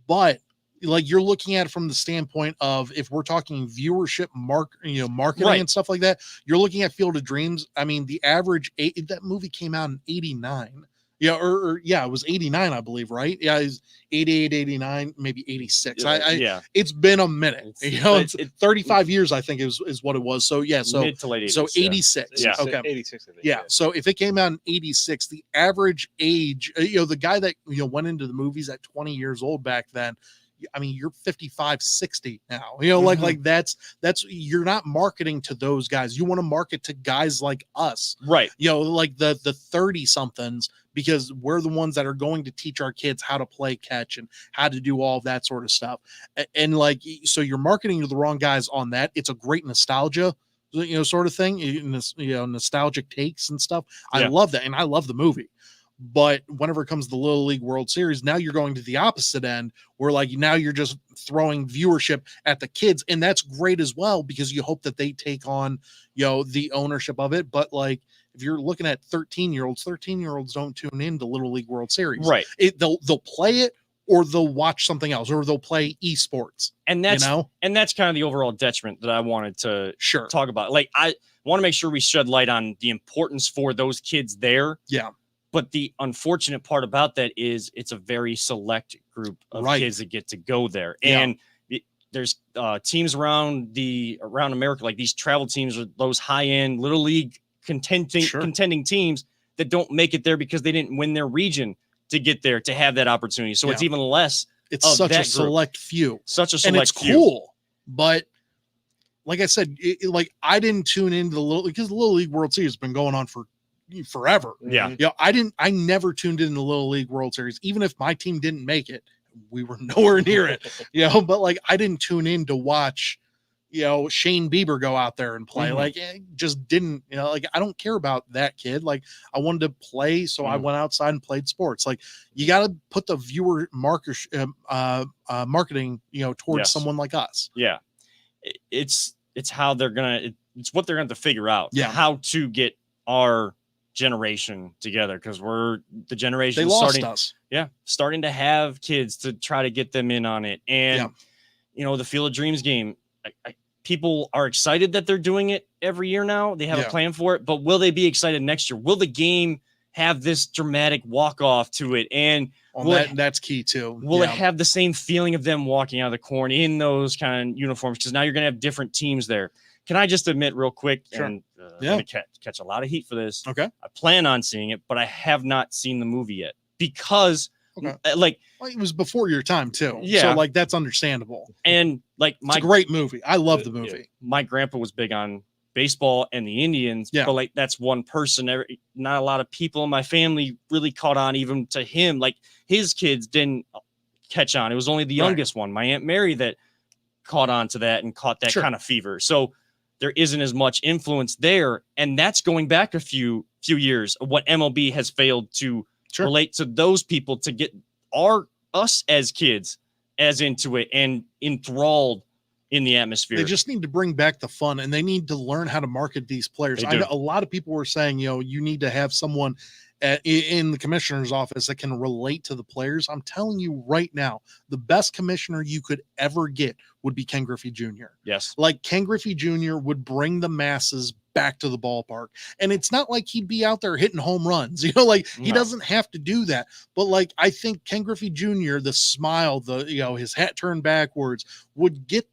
But like you're looking at it from the standpoint of if we're talking viewership, marketing Right. and stuff like that, you're looking at Field of Dreams. I mean, the average that movie came out in 89. Yeah, it was 89, I believe, right? Yeah, it's 88, 89, maybe 86. Yeah. It's been a minute. It's 35 years, I think is what it was. So yeah, so mid to late 80s. so 86. Yeah. Okay. 86, I think. Yeah. So if it came out in 86, the average age, the guy that went into the movies at 20 years old back then, I mean, you're 55, 60 now. Like that's you're not marketing to those guys. You want to market to guys like us. Right. Like the 30 somethings, because we're the ones that are going to teach our kids how to play catch and how to do all of that sort of stuff. And like, so you're marketing to the wrong guys on that. It's a great nostalgia, sort of thing, nostalgic takes and stuff. I love that. And I love the movie. But whenever it comes to the Little League World Series, now you're going to the opposite end where like now you're just throwing viewership at the kids. And that's great as well, because you hope that they take on, the ownership of it. But like, if you're looking at 13-year-olds don't tune into Little League World Series. Right. They'll play it, or they'll watch something else, or they'll play esports. And that's kind of the overall detriment that I wanted to talk about. Like, I want to make sure we shed light on the importance for those kids there. Yeah. But the unfortunate part about that is it's a very select group of kids that get to go there. Yeah. And there's teams around America, like these travel teams, or those high-end Little League contending teams that don't make it there because they didn't win their region to get there to have that opportunity. So it's even less. It's such a select few. Such a select and it's few. Cool. But like I said, I didn't tune into because the Little League World Series has been going on for forever. Yeah. I never tuned into the Little League World Series. Even if my team didn't make it, we were nowhere near it. But like I didn't tune in to watch Shane Bieber go out there and play. Like, just didn't, like, I don't care about that kid. Like, I wanted to play, so I went outside and played sports. Like, you got to put the viewer marketing, towards someone like us. Yeah. It's how they're it's what they're going to figure out. Yeah. How to get our generation together, because we're the generation starting to have kids to try to get them in on it. And, the Field of Dreams game, people are excited that they're doing it every year now. They have a plan for it, but will they be excited next year? Will the game have this dramatic walk-off to it? And that's key too. Will it have the same feeling of them walking out of the corn in those kind of uniforms? Because now you're going to have different teams there. Can I just admit real quick, and I'm going to catch a lot of heat for this. Okay. I plan on seeing it, but I have not seen the movie yet because it was before your time too. Yeah. So like, that's understandable. And like it's a great movie. I love the movie. Yeah. My grandpa was big on baseball and the Indians, but like that's one person. Not a lot of people in my family really caught on even to him. Like his kids didn't catch on. It was only the youngest one, my Aunt Mary, that caught on to that and caught that kind of fever. So there isn't as much influence there. And that's going back a few years of what MLB has failed to relate to those people to get us as kids as into it and enthralled in the atmosphere. They just need to bring back the fun, and they need to learn how to market these players. I know a lot of people were saying, you need to have someone in the commissioner's office that can relate to the players. I'm telling you right now, the best commissioner you could ever get would be Ken Griffey Jr. Yes. Like Ken Griffey Jr. would bring the masses back to the ballpark. And it's not like he'd be out there hitting home runs, he doesn't have to do that. But like, I think Ken Griffey Jr., the smile, his hat turned backwards would get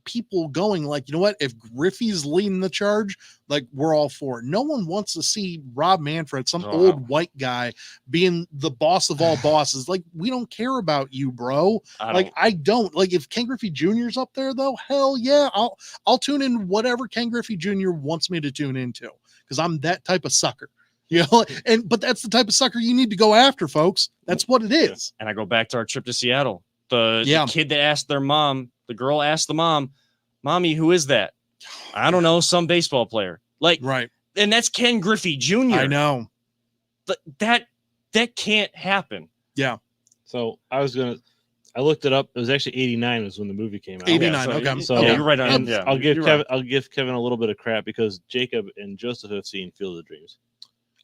people going like, you know what, if Griffey's leading the charge, like we're all for it. No one wants to see Rob Manfred, some old white guy, being the boss of all bosses. Like, we don't care about you, bro. I don't. Like, if Ken Griffey Jr.'s up there though, hell yeah, I'll tune in whatever Ken Griffey Jr. wants me to tune into, because I'm that type of sucker. But that's the type of sucker you need to go after, folks. That's what it is. And I go back to our trip to Seattle. The kid that asked their mom, the girl asked the mom, "Mommy, who is that?" "I don't know, some baseball player." Like, right. And that's Ken Griffey Jr. I know. that can't happen. So I looked it up. It was actually 89 was when the movie came out. 89. Yeah, Okay. So yeah, you're right on. and Yeah, I'll give you're Kevin. right. I'll give Kevin a little bit of crap because Jacob and Joseph have seen Field of Dreams.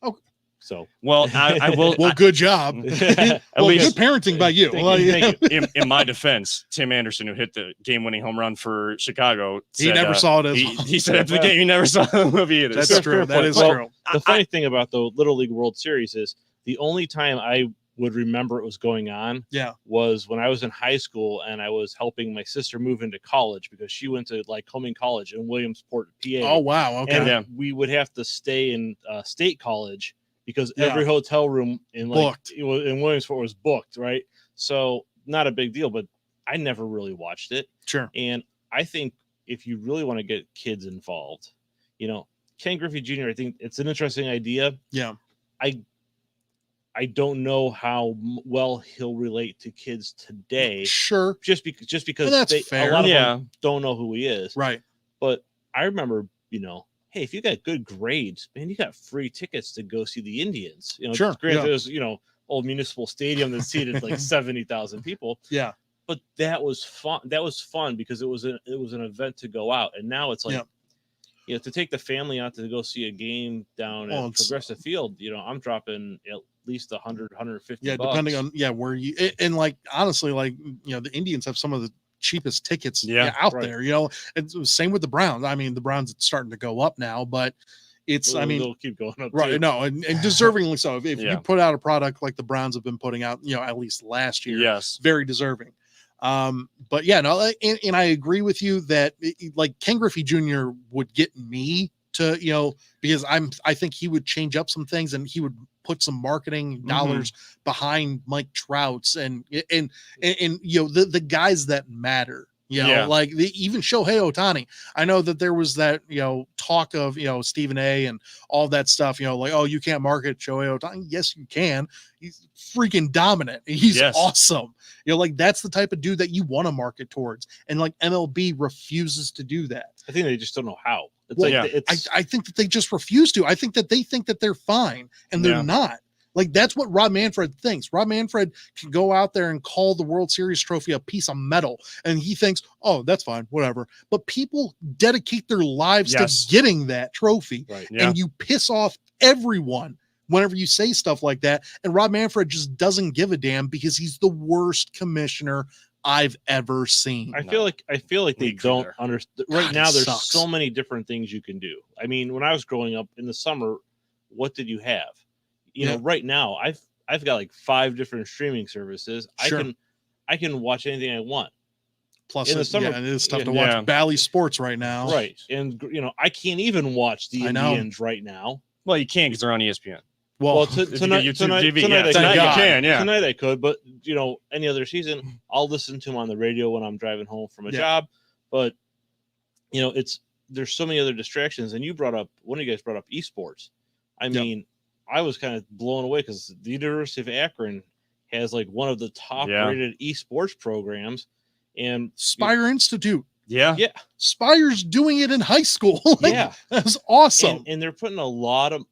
Oh. So Well, I will. Well, good job. At Well, least good parenting by you. Thank Well, you, yeah. thank you. in my defense, Tim Anderson, who hit the game-winning home run for Chicago, He said, never saw it as he said after the game he never saw the movie either. That's So, true. That point. is Well, true. The funny thing about the Little League World Series is the only time I would remember it was going on was when I was in high school and I was helping my sister move into college because she went to Lycoming College in Williamsport, PA. Oh, wow. Okay. And we would have to stay in State College because Yeah. every hotel room in Booked. in Williamsport was booked, right? So not a big deal, but I never really watched it. Sure. And I think if you really want to get kids involved, Ken Griffey Jr., I think it's an interesting idea. Yeah. I don't know how well he'll relate to kids today, Sure. just because And that's a fair. lot of Yeah. them don't know who he is. Right. But I remember, hey, if you got good grades, man, you got free tickets to go see the Indians. Sure, Granted, yeah. it was old municipal stadium that seated like 70,000 people. Yeah. But that was fun. That was fun because it was an event to go out, and now it's like. Yeah. To take the family out to go see a game down at Progressive Field, I'm dropping at least 100, 150 Yeah, bucks. depending on where you and honestly, the Indians have some of the cheapest tickets out right. there. It's the same with the Browns. I mean, the Browns it's starting to go up now, but it's they'll keep going up. right. Too. No, and deservingly so. If Yeah. you put out a product like the Browns have been putting out, at least last year, Yes. very deserving. But yeah, no, and I agree with you that Ken Griffey Jr. would get me to, because I think he would change up some things and he would put some marketing dollars behind Mike Trout's and the guys that matter. Even Shohei Ohtani. I know that there was that, talk of, Stephen A and all that stuff, oh, you can't market Shohei Ohtani. Yes, you can. He's freaking dominant. He's awesome. That's the type of dude that you want to market towards. And MLB refuses to do that. I think they just don't know how. I think that they just refuse to. I think that they think that they're fine and they're not. That's what Rob Manfred thinks. Rob Manfred can go out there and call the World Series trophy a piece of metal. And he thinks, oh, that's fine, whatever. But people dedicate their lives to getting that trophy. Right. Yeah. And you piss off everyone whenever you say stuff like that. And Rob Manfred just doesn't give a damn because he's the worst commissioner I've ever seen. I feel like they don't understand. Right God, now, there's sucks. so many different things you can do. I mean, when I was growing up in the summer, what did you have? Right now, I've got 5 different streaming services. Sure. I can watch anything I want. Plus, in the summer, it is tough to watch Bally Sports right now. Right, and I can't even watch the Indians right now. Well, you can't because they're on ESPN. Well, tonight, YouTube TV, tonight, tonight I you can, yeah. Tonight I could, but any other season, I'll listen to them on the radio when I'm driving home from a job. But there's so many other distractions. And one of you guys brought up esports. I mean, I was kind of blown away because the University of Akron has one of the top rated esports programs, and Spire Institute. Yeah. Spire's doing it in high school. That's awesome. And they're putting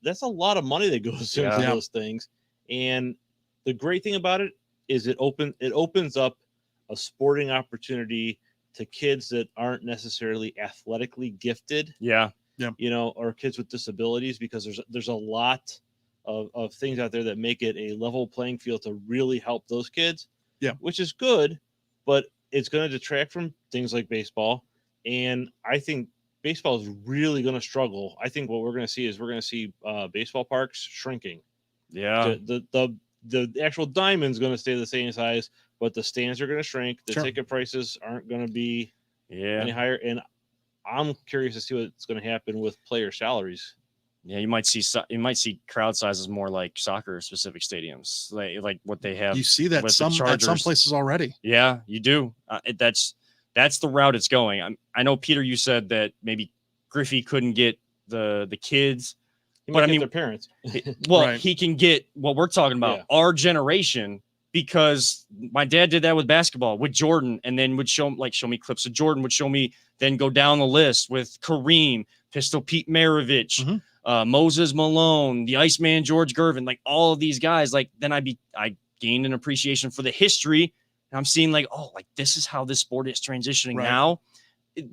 that's a lot of money that goes into those things. And the great thing about it is it opens up a sporting opportunity to kids that aren't necessarily athletically gifted. Or kids with disabilities, because there's a lot of things out there that make it a level playing field to really help those kids. Which is good, but it's going to detract from things like baseball. And I think baseball is really going to struggle. I think what we're going to see is baseball parks shrinking. Yeah. The actual diamond's going to stay the same size, but the stands are going to shrink. The Sure. ticket prices aren't going to be any higher. And I'm curious to see what's going to happen with player salaries. Yeah, you might see crowd sizes more like soccer specific stadiums, like what they have. You see that with the at some Chargers. places already. Yeah, you do. That's the route it's going. I know, Peter, you said that maybe Griffey couldn't get the kids, But I mean, their parents. Well, Right. he can get what we're talking about, Yeah. our generation, because my dad did that with basketball with Jordan, and then would show me clips of Jordan, would show me, then go down the list with Kareem, Pistol Pete Maravich, Mhm. Moses Malone, the Iceman, George Gervin, like all of these guys, like then I gained an appreciation for the history. And I'm seeing like, oh, like this is how this sport is transitioning now.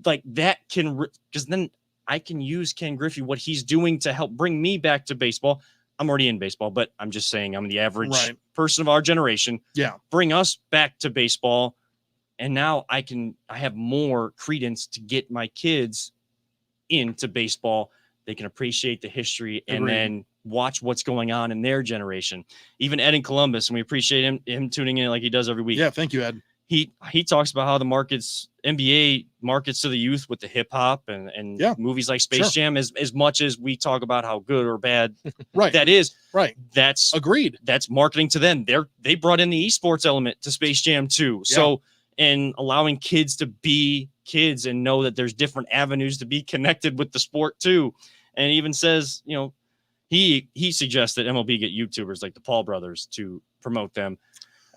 Like that can, because then I can use Ken Griffey, what he's doing to help bring me back to baseball. I'm already in baseball, but I'm just saying I'm the average person of our generation. Yeah. Bring us back to baseball. And now I have more credence to get my kids into baseball. They can appreciate the history and then watch what's going on in their generation. Even Ed in Columbus, and we appreciate him tuning in like he does every week. Yeah, thank you, Ed. He talks about how the NBA markets to the youth with the hip hop and movies like Space Jam as much as we talk about how good or bad that is. Right. That's agreed. That's marketing to them. They brought in the esports element to Space Jam too. Yeah. So, and allowing kids to be kids and know that there's different avenues to be connected with the sport too. And even says, you know, he suggests that MLB get YouTubers like the Paul brothers to promote them.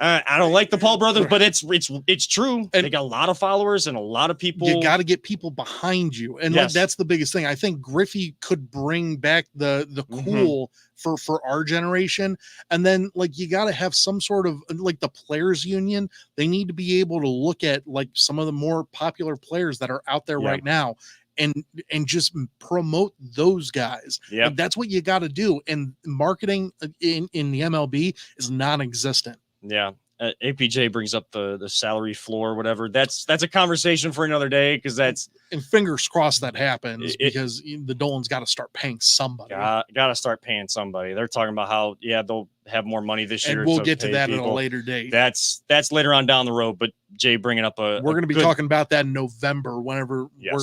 I don't like the Paul brothers, but it's true. And they got a lot of followers and a lot of people. You got to get people behind you, and like, that's the biggest thing. I think Griffey could bring back the cool for our generation, and then like you got to have some sort of like the players union. They need to be able to look at like some of the more popular players that are out there right now. And just promote those guys. Yeah, like, that's what you got to do. And marketing in the MLB is non-existent. Yeah. APJ brings up the salary floor or whatever. That's a conversation for another day, because that's, and fingers crossed that happens, because the Dolans got to start paying somebody. Got to start paying somebody. They're talking about how they'll have more money this year. And we'll get to that at a later date. That's later on down the road. But Jay bringing up we're going to be talking about that in November whenever we're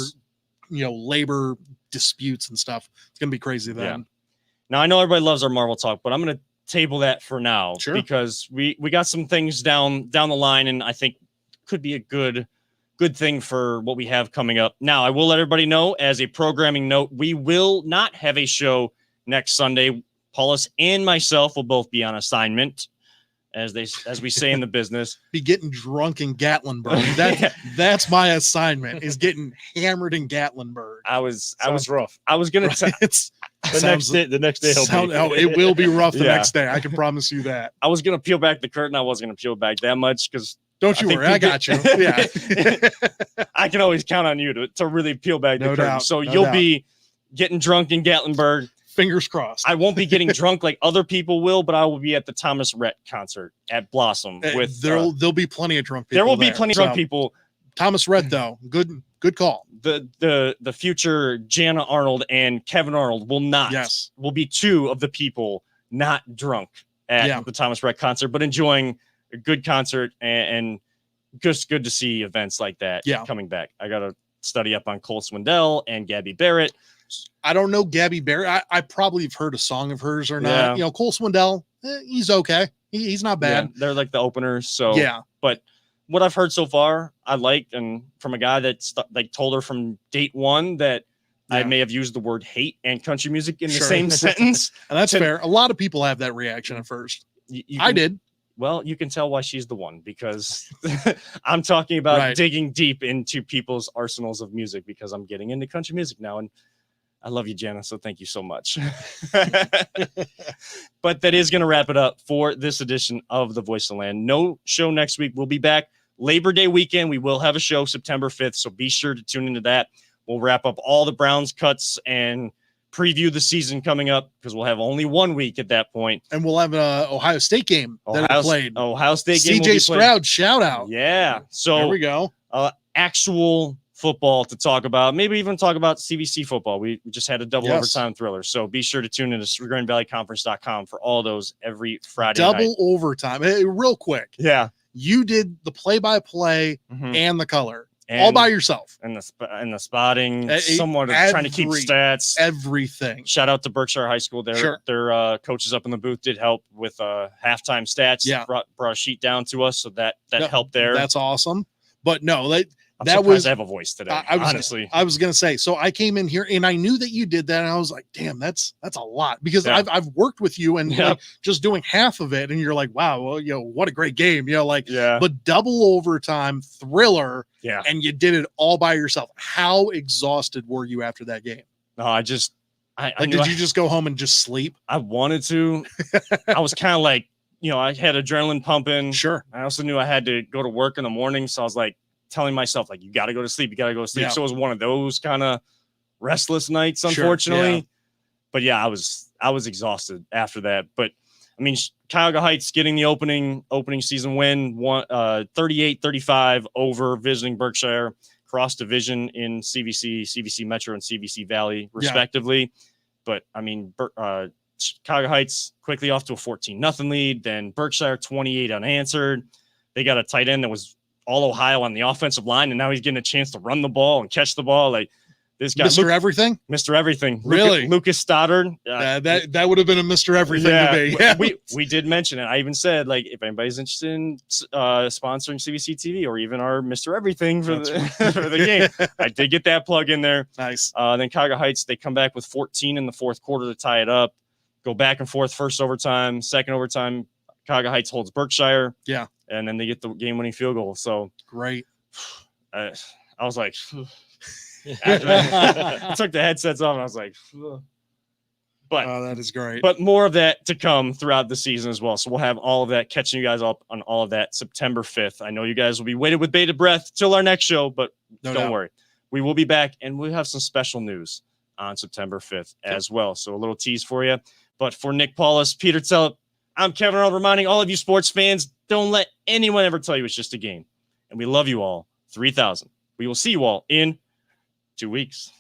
labor disputes and stuff. It's going to be crazy then. Yeah. Now I know everybody loves our Marvel talk, but I'm going to table that for now, because we got some things down the line, and I think could be a good thing for what we have coming up. Now, I will let everybody know, as a programming note, we will not have a show next Sunday. Paulus and myself will both be on assignment, as we say in the business. Be getting drunk in Gatlinburg. That's my assignment, is getting hammered in Gatlinburg. Sounds rough. I was gonna the next day it will be rough the next day. I can promise you that. I was gonna peel back the curtain. I wasn't gonna peel back that much, because don't you worry, I got you. Yeah. I can always count on you to really peel back the curtain. So you'll be getting drunk in Gatlinburg. Fingers crossed. I won't be getting drunk like other people will, but I will be at the Thomas Rhett concert at Blossom. With there'll be plenty of drunk people. There will be plenty of drunk people. Thomas Rhett, though, good call. The future Jana Arnold and Kevin Arnold will be two of the people not drunk at the Thomas Rhett concert, but enjoying a good concert, and just good to see events like that coming back. I got to study up on Cole Swindell and Gabby Barrett. I don't know Gabby Barrett. I probably have heard a song of hers or not. You know, Cole Swindell, he's okay. He's not bad. Yeah, they're like the openers. So but what I've heard so far, I like, and from a guy that's like told her from date one that I may have used the word hate and country music in the same sentence. And that's fair. A lot of people have that reaction at first. I did. Well, you can tell why she's the one, because I'm talking about digging deep into people's arsenals of music, because I'm getting into country music now, and I love you, Jana, so thank you so much. But that is going to wrap it up for this edition of The Voice of the Land. No show next week. We'll be back Labor Day weekend. We will have a show September 5th, so be sure to tune into that. We'll wrap up all the Browns cuts and preview the season coming up, because we'll have only 1 week at that point. And we'll have an Ohio State game that I played. Ohio State game. CJ Stroud, shout out. Yeah. So there we go. Actual football to talk about, maybe even talk about CVC football. We just had a double overtime thriller, so be sure to tune into GrandValleyConference.com for all those every Friday night. Double overtime. Hey, real quick, you did the play-by-play and the color all by yourself, and the spotting, someone trying to keep stats, everything. Shout out to Berkshire High School. Their coaches up in the booth did help with halftime stats. Brought a sheet down to us, so that helped there. That's awesome. But no, I'm surprised I have a voice today. Honestly, I was gonna say. So I came in here and I knew that you did that, and I was like, "Damn, that's a lot." Because I've worked with you and like, just doing half of it, and you're like, "Wow, well, you know, what a great game." You know, like, but double overtime thriller, and you did it all by yourself. How exhausted were you after that game? No, I Like, knew did you just go home and just sleep? I wanted to. I was kind of like, I had adrenaline pumping. Sure. I also knew I had to go to work in the morning. So I was like telling myself, like, you got to go to sleep. You got to go to sleep. Yeah. So it was one of those kind of restless nights, Sure, unfortunately. yeah. But yeah, I was exhausted after that. But I mean, Cuyahoga Heights getting the opening season win, 38-35 over visiting Berkshire, cross division in CVC Metro, and CVC Valley, respectively. But I mean, Cuyahoga Heights quickly off to a 14-0 lead. Then Berkshire 28 unanswered. They got a tight end that was all Ohio on the offensive line, and now he's getting a chance to run the ball and catch the ball. Like, this guy, Mr. Everything? Mr. Everything. Really? Lucas Stoddard. That would have been a Mr. Everything to me. Yeah. We did mention it. I even said, like, if anybody's interested in sponsoring CVC TV or even our Mr. Everything for the game, I did get that plug in there. Nice. Then Cuyahoga Heights, they come back with 14 in the fourth quarter to tie it up. Go back and forth, first overtime, second overtime. Cuyahoga Heights holds Berkshire. Yeah. And then they get the game-winning field goal. So great. I was like, I took the headsets off and I was like, but that is great. But more of that to come throughout the season as well. So we'll have all of that, catching you guys up on all of that September 5th. I know you guys will be waiting with bated breath till our next show, but don't worry. We will be back, and we'll have some special news on September 5th as well. So a little tease for you. But for Nick Paulus, Peter Tellep, I'm Kevin Arnold, reminding all of you sports fans, don't let anyone ever tell you it's just a game. And we love you all. 3,000. We will see you all in 2 weeks.